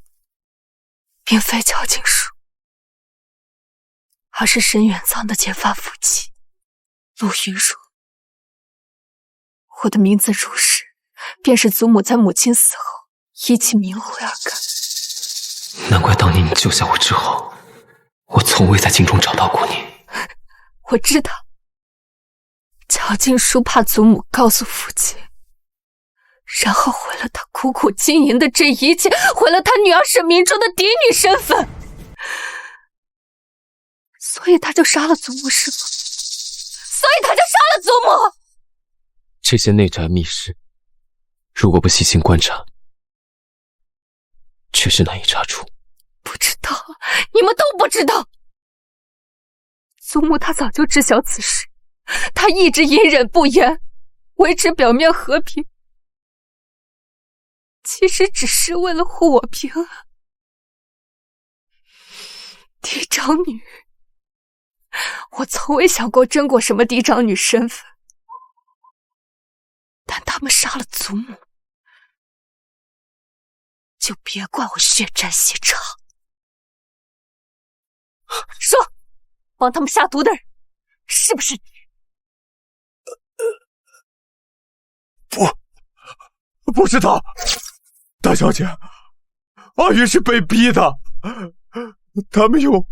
并非乔静书，而是沈远藏的结发夫妻陆云茹。我的名字如是，便是祖母在母亲死后依其名讳而改。难怪当年你救下我之后，我从未在京中找到过你。我知道，乔静书怕祖母告诉父亲，然后毁了他苦苦经营的这一切，毁了他女儿沈明珠的嫡女身份，所以他就杀了祖母，是吗？所以他就杀了祖母。这些内宅密室，如果不细心观察，确实难以查出。不知道，你们都不知道。祖母她早就知晓此事，她一直隐忍不言，维持表面和平，其实只是为了护我平安。嫡长女，我从未想过争过什么嫡长女身份，但他们杀了祖母，就别怪我血债血偿。说，帮他们下毒的人是不是你？不是他，大小姐，阿云是被逼的，他们用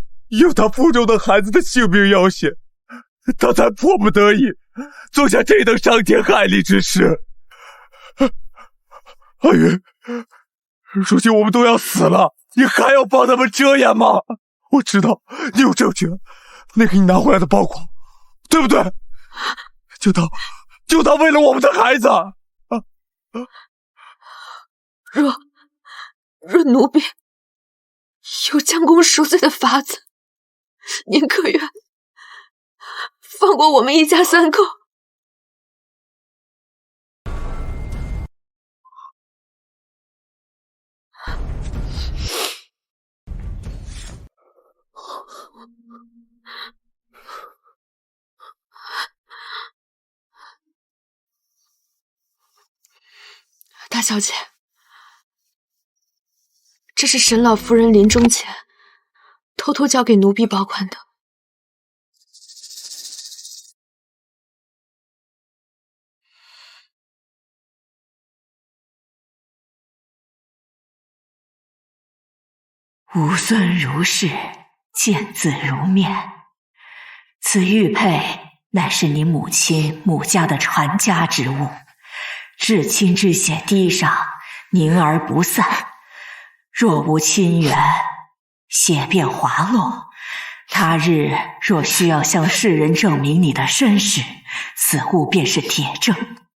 他腹中的孩子的性命要挟，他才迫不得已做下这等伤天害理之事。阿云，如今我们都要死了，你还要帮他们遮掩吗？我知道你有证据，那个你拿回来的包裹，对不对？就当为了我们的孩子。若奴婢有将功赎罪的法子，您可愿放过我们一家三口？大小姐，这是沈老夫人临终前偷偷交给奴婢保管的。吾孙如是，见字如面。此玉佩乃是你母亲母家的传家之物，至亲之血滴上，凝而不散。若无亲缘，血便滑落。他日若需要向世人证明你的身世，此物便是铁证。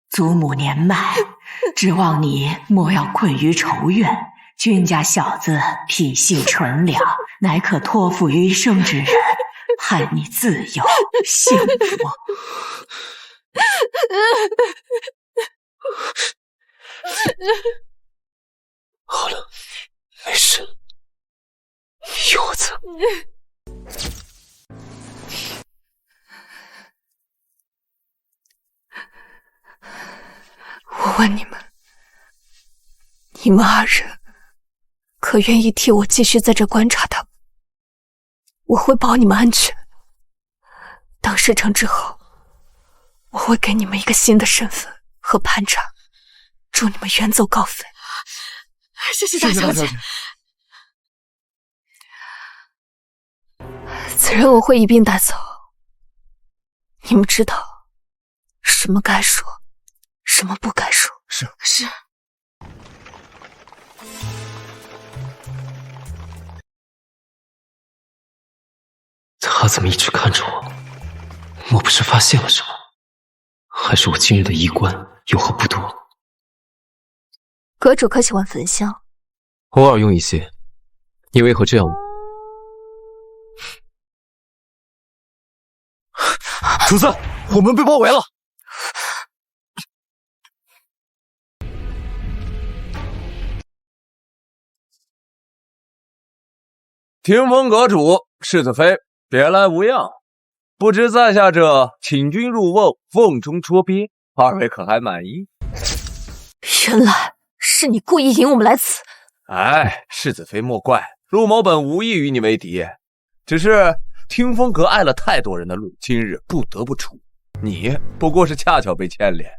祖母年迈，指望你莫要困于仇怨。君家小子品性纯良，乃可托付余生之人，盼你自由幸福。好了，没事，有我在。我问你们，你们二人可愿意替我继续在这观察他们？我会保你们安全。等事成之后，我会给你们一个新的身份和盘缠，祝你们远走高飞。谢谢大小姐。此人我会一并带走。你们知道什么该说，什么不该说。是。他怎么一直看着我？我不是发现了什么？还是我今日的衣冠有何不妥？阁主可喜欢焚香？偶尔用一些。你为何这样？主子，我们被包围了。听风阁主，世子妃别来无恙。不知在下这请君入瓮，瓮中捉鳖，二位可还满意？原来是你故意引我们来此。哎，世子妃莫怪，陆某本无意与你为敌，只是听风阁碍了太多人的路，今日不得不出。你不过是恰巧被牵连。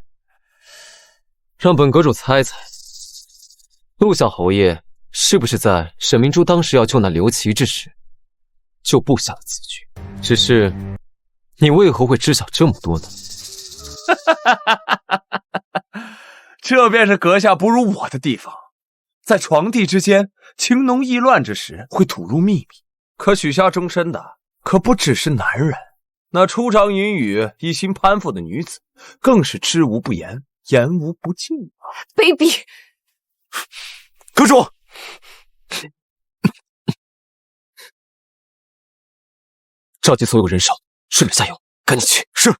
让本阁主猜猜，陆小侯爷是不是在沈明珠当时要救那刘琦之时，就布下了此局？只是你为何会知晓这么多呢？这便是阁下不如我的地方。在床帝之间情浓意乱之时，会吐露秘密。可许下终身的，可不只是男人。那出场云雨、一心攀附的女子，更是知无不言，言无不尽啊！卑鄙！阁主，召集所有人手，顺流下游，赶紧去。是。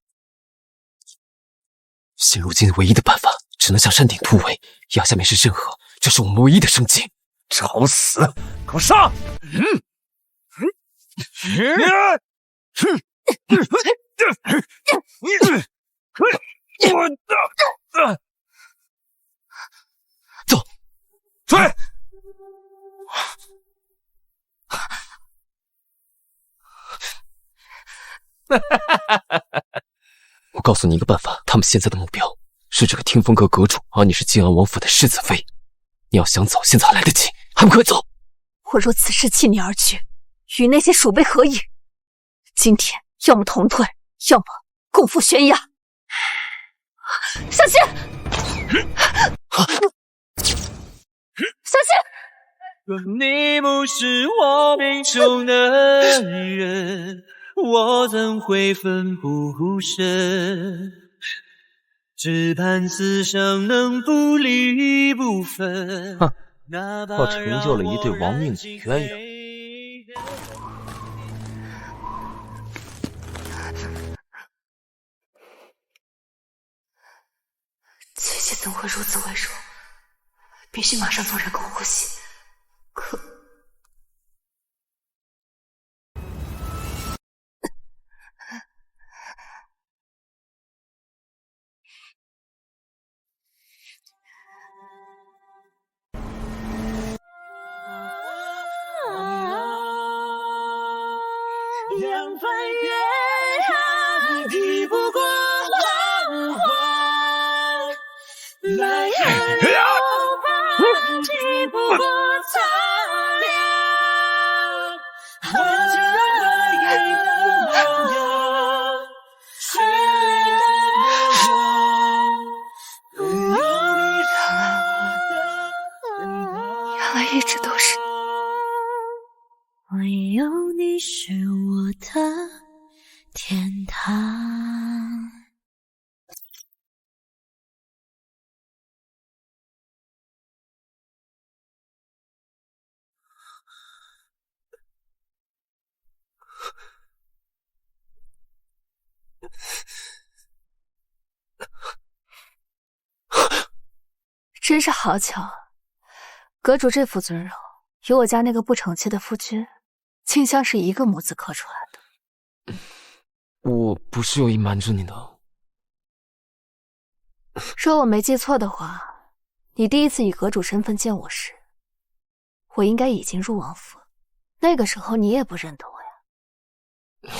现如今唯一的办法，只能向山顶突围，压下面是任何，这是我们唯一的生机。找死！给我上！走，追！我告诉你一个办法，他们现在的目标是这个听风阁阁主，而你是靖安王府的世子妃。你要想走，现在还来得及，还不快走！我若此时弃你而去，与那些鼠辈何异？今天要么同退，要么共赴悬崖。小心！小心！你不是我命中的人，我怎会奋不身？只盼此生能不离不分。哼，我成就了一对亡命子鸳鸯。姐姐怎会如此微弱？必须马上做人工呼吸。可两番约定，抵不过浪花；来日流放，抵不过苍凉。换尽了夜的模样，绚丽的模样。原来一直都是你。唯有你是我的天堂。真是好巧，阁主这副尊容，与我家那个不成器的夫君，竟像是一个模子刻出来的。我不是有意瞒着你的。说我没记错的话，你第一次以阁主身份见我时，我应该已经入王府，那个时候你也不认得我呀。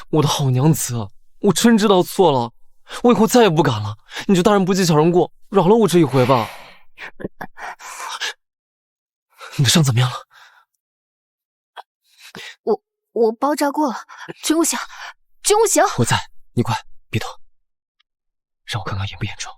我的好娘子，我真知道错了，我以后再也不敢了。你就大人不计小人过，饶了我这一回吧。你的伤怎么样了？我包扎过了，军无暇，军无暇。我在，你快别动，让我看看严不严重。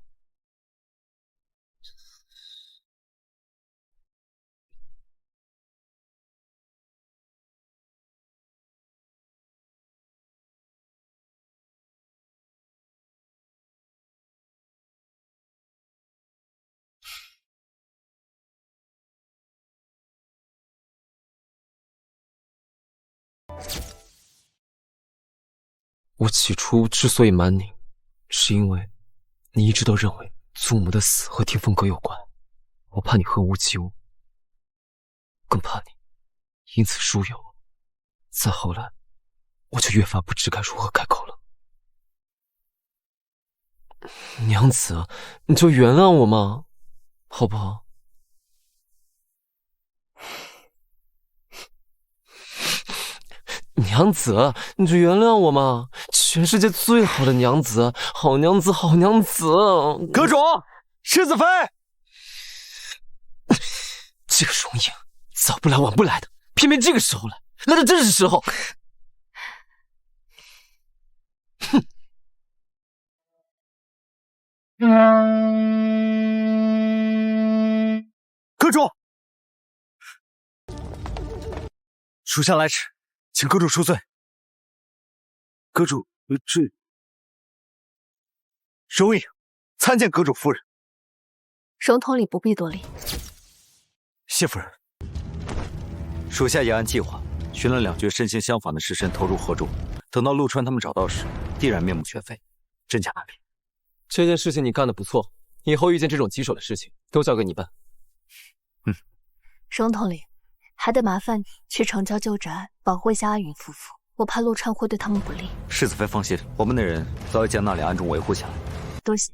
我起初之所以瞒你，是因为你一直都认为祖母的死和听风阁有关，我怕你恨无及无，更怕你因此疏远我。再后来，我就越发不知该如何开口了。娘子，你就原谅我嘛，好不好？娘子，你就原谅我嘛！全世界最好的娘子，好娘子，好娘子！阁主，世子妃，这个容颜，早不来晚不来的，偏偏这个时候来，来的正是时候。哼！阁主，属下来迟。请阁主恕罪。阁主，这荣颖参见阁主夫人。荣统领不必多礼。谢夫人，属下也按计划寻了2具身形相仿的尸身投入河中，等到陆川他们找到时，必然面目全非，真假难辨。这件事情你干得不错，以后遇见这种棘手的事情都交给你办。荣统领。还得麻烦你去城郊旧宅保护一下阿云夫妇，我怕陆川会对他们不利。世子妃放心，我们的人早已将那里暗中维护起来。多谢。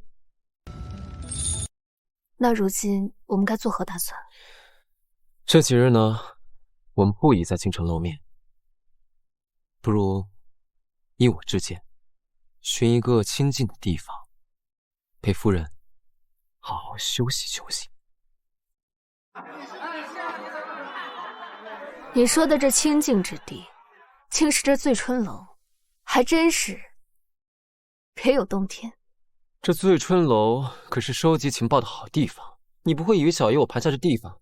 那如今我们该作何打算？这几日呢，我们不宜在京城露面，不如依我之见，寻一个清静的地方，陪夫人好好休息休息。你说的这清静之地，竟是这醉春楼，还真是别有洞天。这醉春楼可是收集情报的好地方，你不会以为小爷我盘下这地方，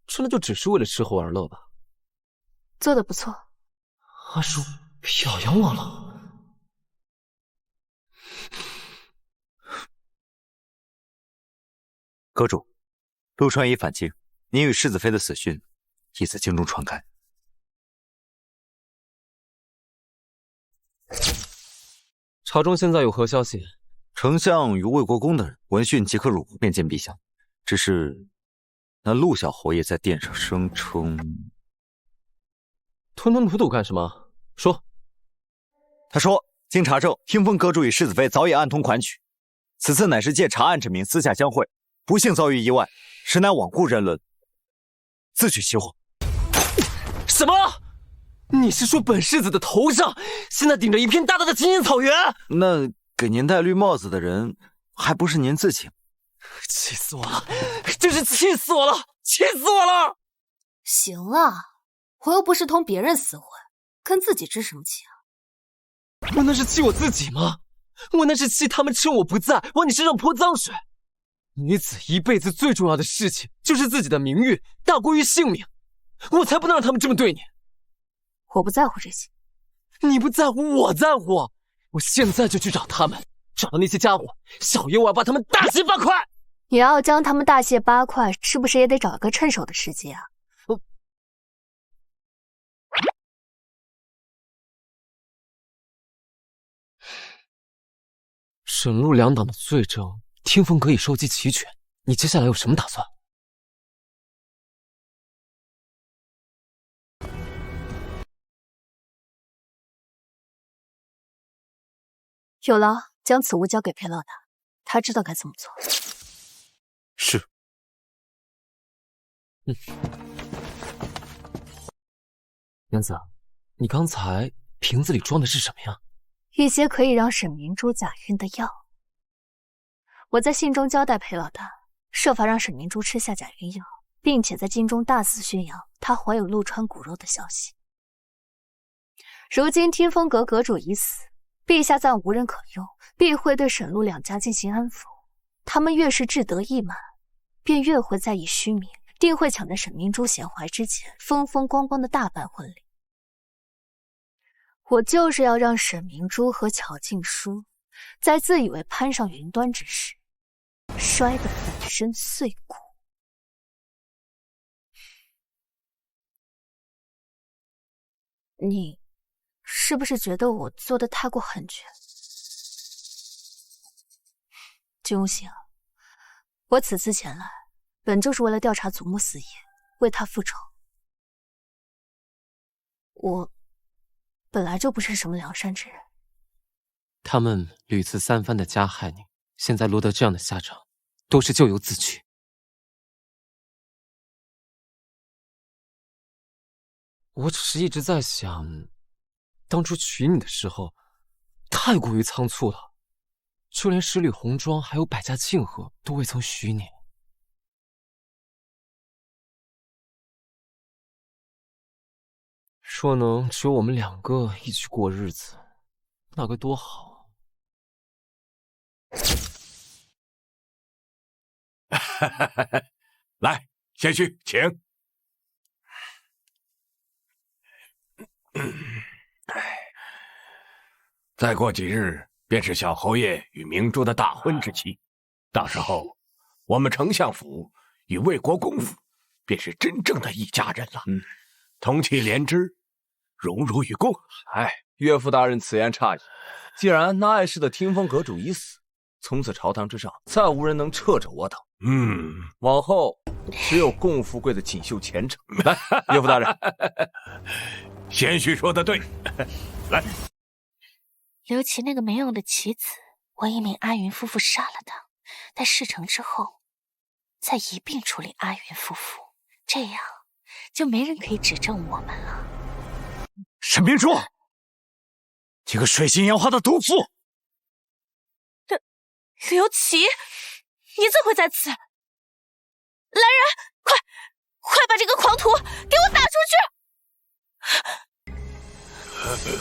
真的就只是为了吃喝玩乐吧？做得不错。阿叔表扬我了。阁主，陆川已返京，您与世子妃的死讯已在京中传开。朝中现在有何消息？丞相与魏国公的人闻讯即刻入宫面见陛下，只是那陆小侯爷在殿上声称……吞吞吐吐干什么？说。他说，经查证，听风阁主与世子妃早已暗通款曲，此次乃是借查案之名私下相会，不幸遭遇意外，实乃罔顾人伦，自取其祸。什么？你是说本世子的头上现在顶着一片大大的青青草原？那给您戴绿帽子的人还不是您自己？气死我了！真是气死我了！气死我了！行了，我又不是同别人厮混，跟自己置什么气啊？我那是气我自己吗？我那是气他们趁我不在往你身上泼脏水。女子一辈子最重要的事情就是自己的名誉大过于性命，我才不能让他们这么对你。我不在乎这些。你不在乎，我在乎。我现在就去找他们，找到那些家伙，小爷我要把他们大卸八块。你要将他们大卸八块，是不是也得找一个趁手的时机啊？沈陆两党的罪证，听风阁已收集齐全，你接下来有什么打算？有了，将此物交给裴老大，他知道该怎么做。是。娘子，你刚才瓶子里装的是什么呀？一些可以让沈明珠假孕的药。我在信中交代裴老大，设法让沈明珠吃下假孕药，并且在京中大肆宣扬她怀有陆川骨肉的消息。如今天风阁阁主已死，陛下暂无人可用，必会对沈陆两家进行安抚。他们越是志得意满，便越会在意虚名，定会抢在沈明珠贤怀之前，风风光光的大办婚礼。我就是要让沈明珠和乔静书在自以为攀上云端之时，摔得粉身碎骨。你是不是觉得我做的太过狠绝？君无喜啊，我此次前来，本就是为了调查祖母死因，为他复仇。我本来就不是什么良善之人。他们屡次三番的加害你，现在落得这样的下场，都是咎由自取。我只是一直在想，当初娶你的时候，太过于仓促了，就连十里红妆还有百家庆贺都未曾许你。若能只有我们两个一起过日子，那该多好！来，先去，请。再过几日，便是小侯爷与明珠的大婚之期，到时候，我们丞相府与魏国公府便是真正的一家人了。同气连枝，荣辱与共。哎，岳父大人此言差矣。既然那碍事的听风阁主已死，从此朝堂之上再无人能掣着我等。往后只有共富贵的锦绣前程。来，岳父大人，贤婿说的对。来，刘琦那个没用的棋子，我已命阿云夫妇杀了他。待事成之后，再一并处理阿云夫妇，这样就没人可以指证我们了。沈明珠，这个水性杨花的毒妇！刘琦，你怎会在此？来人，快把这个狂徒给我打出去！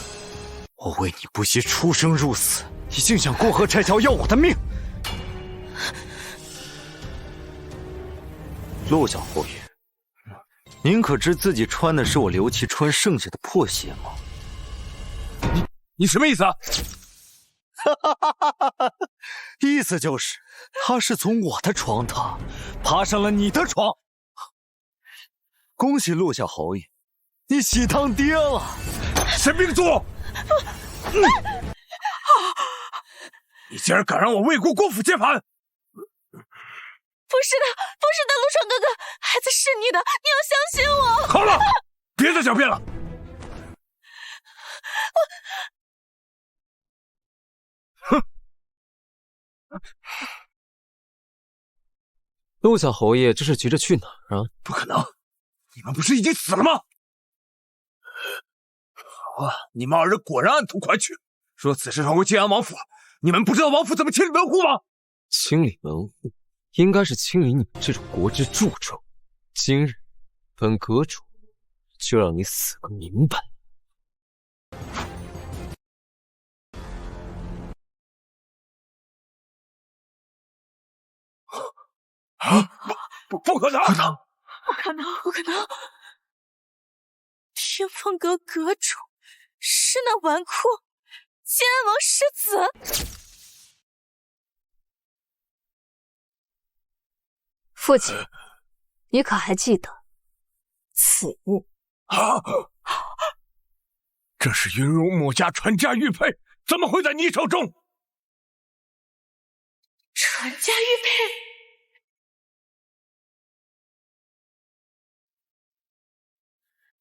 我为你不惜出生入死，你竟想过河拆桥要我的命！陆小侯爷，您可知自己穿的是我刘琦川剩下的破鞋吗？你什么意思啊？意思就是他是从我的床榻爬上了你的床。恭喜陆小侯爷，你喜当爹了！沈明珠，你竟然敢让我魏国公府接盘！不是的，陆川哥哥，孩子是你的，你要相信我。好了，别再狡辩了。陆小侯爷这是急着去哪儿啊？不可能，你们不是已经死了吗？好啊，你们二人果然暗图款曲，说此事传回晋安王府，你们不知道王府怎么清理门户吗？清理门户，应该是清理你们这种国之蛀虫。今日，本阁主就让你死个明白。不可能！不可能！天风阁阁主是那纨绔晋安王世子。父亲，你可还记得此物？这是云容母家传家玉佩，怎么会在你手中？传家玉佩。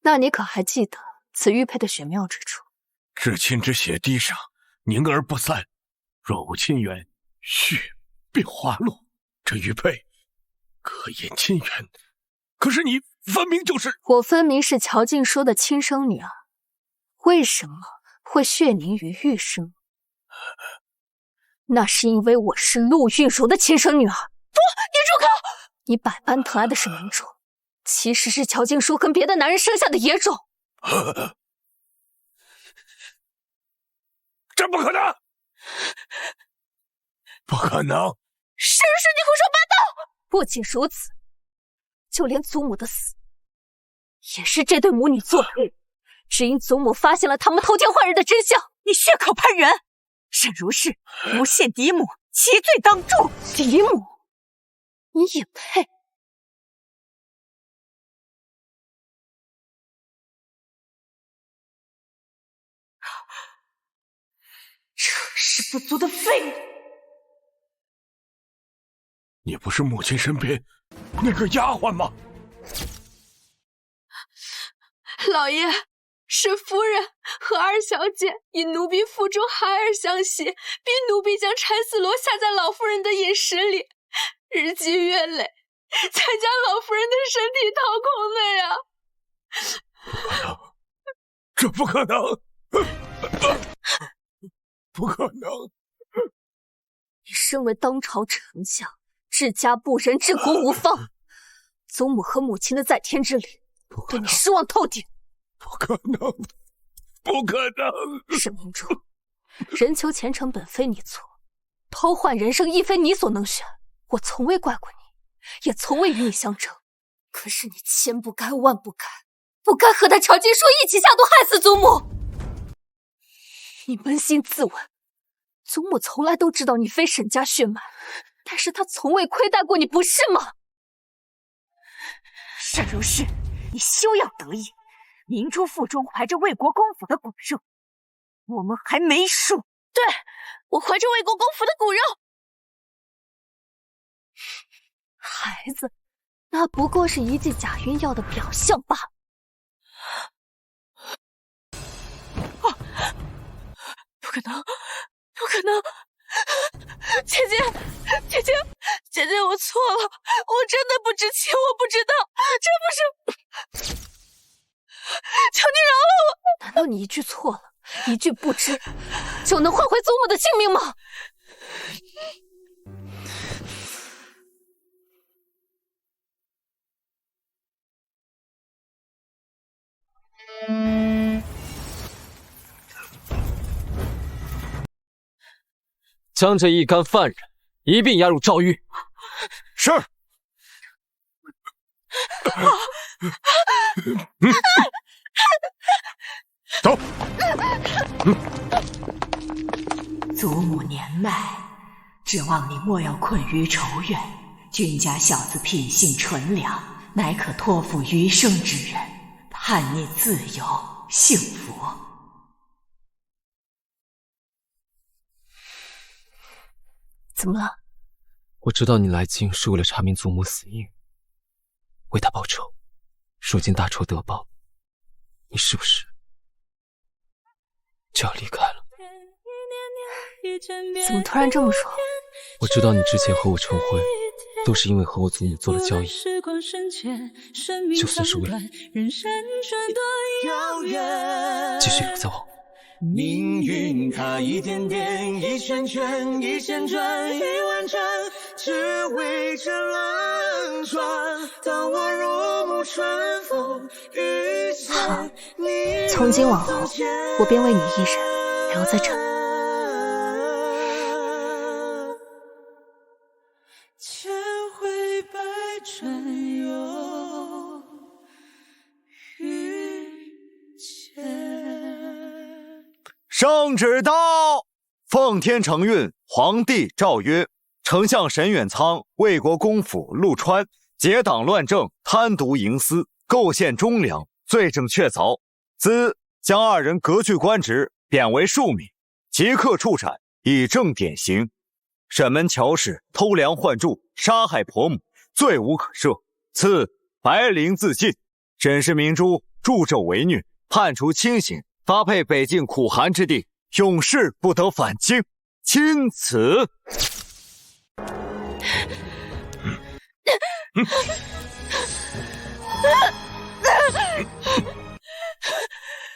那你可还记得此玉佩的玄妙之处？至亲之血滴上，凝而不散，若无亲缘，续便滑落。这玉佩可验亲缘，可是你分明就是……我分明是乔静说的亲生女儿，为什么会血凝于玉身？那是因为我是陆韵如的亲生女儿。不，你住口！你百般疼爱的是明珠，其实是乔静书跟别的男人生下的野种。这不可能！不可能！是不是你胡说八道？不仅如此，就连祖母的死，也是这对母女做的。只因祖母发现了他们偷天换日的真相。你血口喷人！沈如是诬陷嫡母，其罪当诛。嫡母，你也配？这是不足的废物！你不是母亲身边那个丫鬟吗？老爷，是夫人和二小姐因奴婢腹中孩儿相惜，逼奴婢将蚕丝罗下在老夫人的饮食里，日积月累，才将老夫人的身体掏空的呀！这不可能！不可能！你身为当朝丞相，治家不仁，治国无方，祖母和母亲的在天之灵，对你失望透顶。不可能！不可能！沈明珠，人求前程本非你错，偷换人生亦非你所能选。我从未怪过你，也从未与你相争。可是你千不该万不该，不该和他乔金书一起下毒害死祖母。你扪心自问，祖母从来都知道你非沈家血脉，但是她从未亏待过你，不是吗？沈如是，你休要得意。明珠腹中怀着魏国公府的骨肉，我们还没输。对，我怀着魏国公府的骨肉。孩子，那不过是一剂假晕药的表象罢了。不可能，不可能！姐姐，我错了，我真的不知情，我不知道，这不是……求你饶了我！难道你一句错了，一句不知，就能换回祖母的性命吗？将这一干犯人一并押入诏狱。是。走。祖母年迈，指望你莫要困于仇怨。君家小子品性纯良，乃可托付余生之人，盼你自由幸福。怎么了？我知道你来京是为了查明祖母死因，为他报仇。如今大仇得报，你是不是就要离开了？怎么突然这么说？我知道你之前和我成婚，都是因为和我祖母做了交易，就算是为了继续留在王府。命运它一点点，一圈圈，一线转，一万转，只为这轮转。当我入目春风遇见你，从今往后，我便为你一人留在这里。千回百转又遇见。圣旨到！奉天承运，皇帝诏曰：丞相沈远仓、魏国公府陆川结党乱政，贪渎营私，构陷忠良，罪证确凿，兹将二人革去官职，贬为庶民，即刻处斩，以正典刑。沈门乔氏偷梁换柱，杀害婆母，罪无可赦。赐白绫自尽。沈氏明珠助纣为虐，判处轻刑，发配北境苦寒之地，永世不得返京。钦此。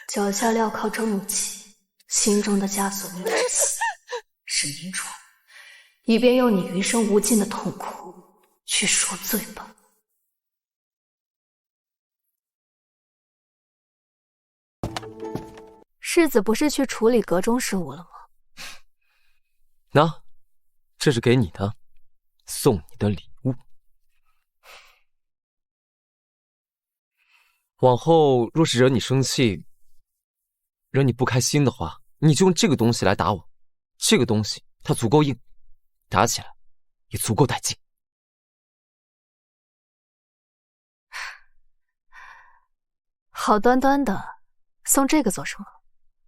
脚下镣铐着怒气，心中的枷锁没有解，是明珠，以便用你余生无尽的痛苦去赎罪吧。世子不是去处理阁中事务了吗？那，这是给你的，送你的礼物。往后若是惹你生气，惹你不开心的话，你就用这个东西来打我。这个东西它足够硬，打起来也足够带劲。好端端的，送这个做什么？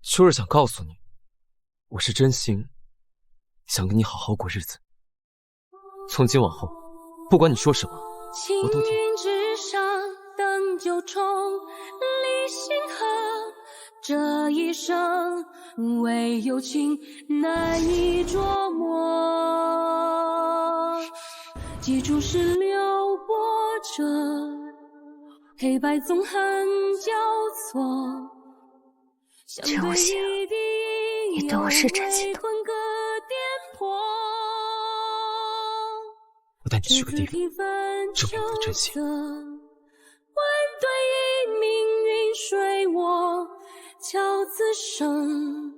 就是想告诉你，我是真心想跟你好好过日子。从今往后，不管你说什么，我都听。之上等九重，离星河，这一生唯有情难以捉摸。记住是流波着，黑白纵横交错。真无邪，你对我是真心的。我带你去个地方，证明我的真心。万对一命运随我，桥自生，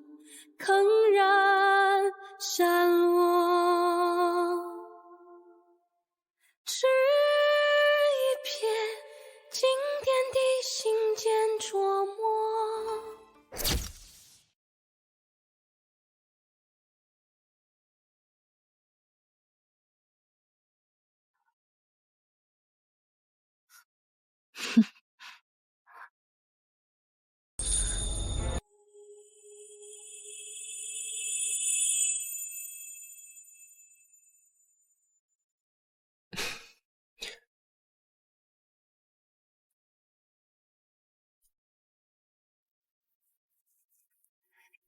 铿然闪落。只一瞥，经典的心间琢磨。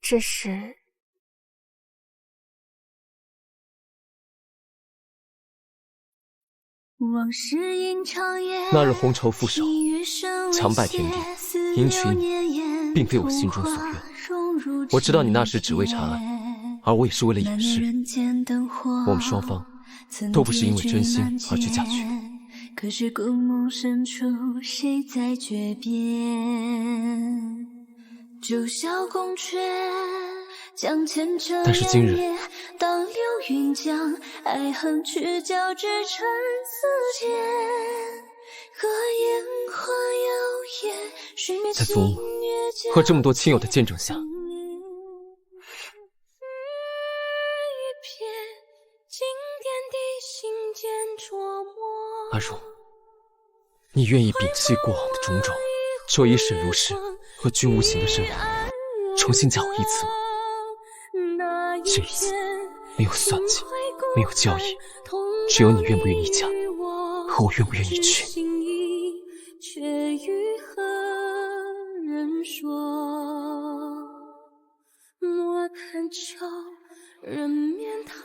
这是往事吟长夜，那日红绸覆手，强败天地，迎娶你，并非我心中所愿。我知道你那时只为长安，而我也是为了掩饰。我们双方都不是因为真心而去嫁娶的。可是故梦深处，谁在诀别？九霄宫阙，将前尘但是今日，当流云将爱恨去交织成丝线，和烟花摇曳，水面在祖母和这么多亲友的见证下，阿如，你愿意摒弃过往的种种，就以沈如是和君无情的身份，重新嫁我一次吗？这一次没有算计，没有交易，只有你愿不愿意嫁，和我愿不愿意娶。却与何人说？莫谈秋人面桃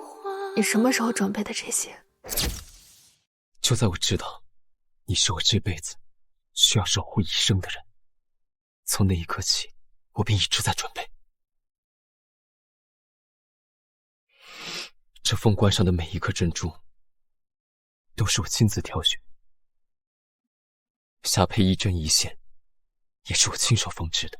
花。你什么时候准备的这些？就在我知道你是我这辈子需要守护一生的人，从那一刻起，我便一直在准备。这凤冠上的每一颗珍珠，都是我亲自挑选，下配一针一线，也是我亲手缝制的。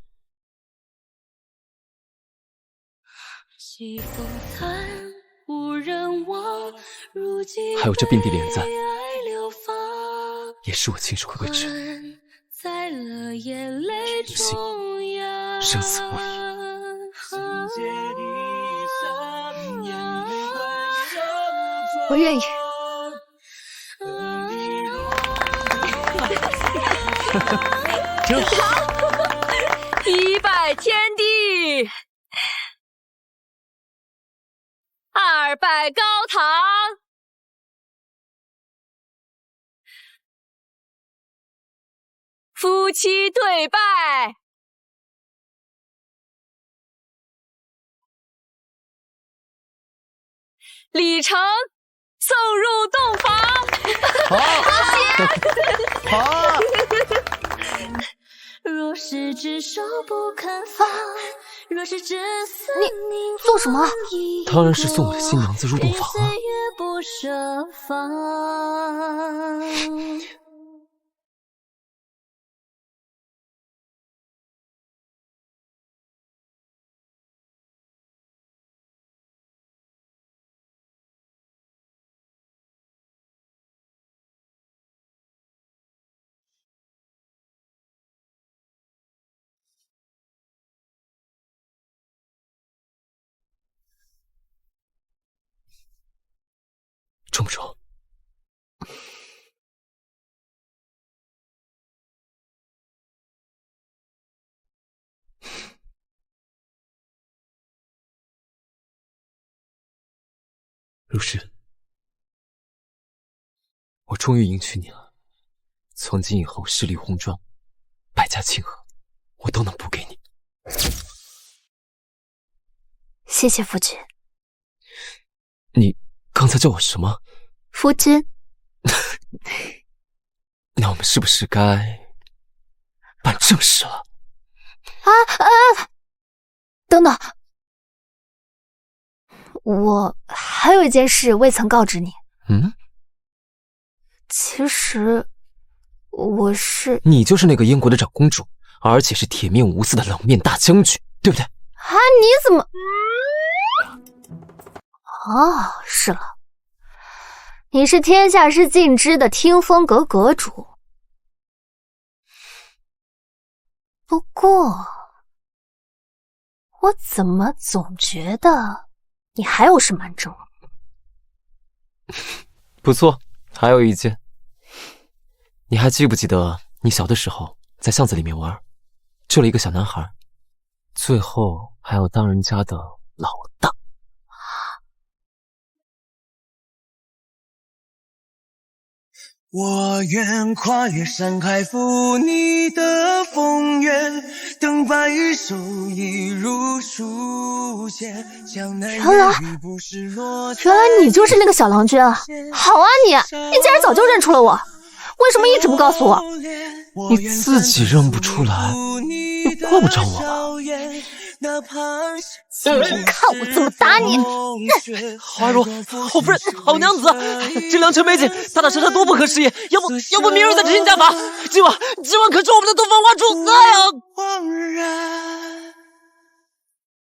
还有这并蒂莲簪，也是我亲手绘制，有心生死不离。我愿意。真好，一拜天地，二拜高堂，夫妻对拜，礼成送入洞房。好。若是只手不肯放，若是只思你做什么？当然是送我的新娘子入洞房啊！不设防。重不重？如是，我终于迎娶你了。从今以后，十里红妆，百家庆贺，我都能补给你。谢谢夫君。你刚才叫我什么？夫君。那我们是不是该办正事了？等等，我还有一件事未曾告知你。其实我是……你就是那个英国的长公主，而且是铁面无私的冷面大将军，对不对？你怎么……哦，是了，你是天下事尽知的听风阁阁主。不过，我怎么总觉得你还有事瞒着我？不错，还有一件，你还记不记得你小的时候在巷子里面玩，救了一个小男孩，最后还要当人家的老大？我愿跨越山海，赴你的风月，等白玉手一如初见。江南原来你就是那个小郎君啊！好啊你竟然早就认出了我，为什么一直不告诉我？你自己认不出来，又怪不着我吧？看我怎么打你！花如，好夫人，好娘子，这良辰美景，大大小小多不可思议。要不明日再执行家法，今晚可是我们的洞房花烛。哎呀！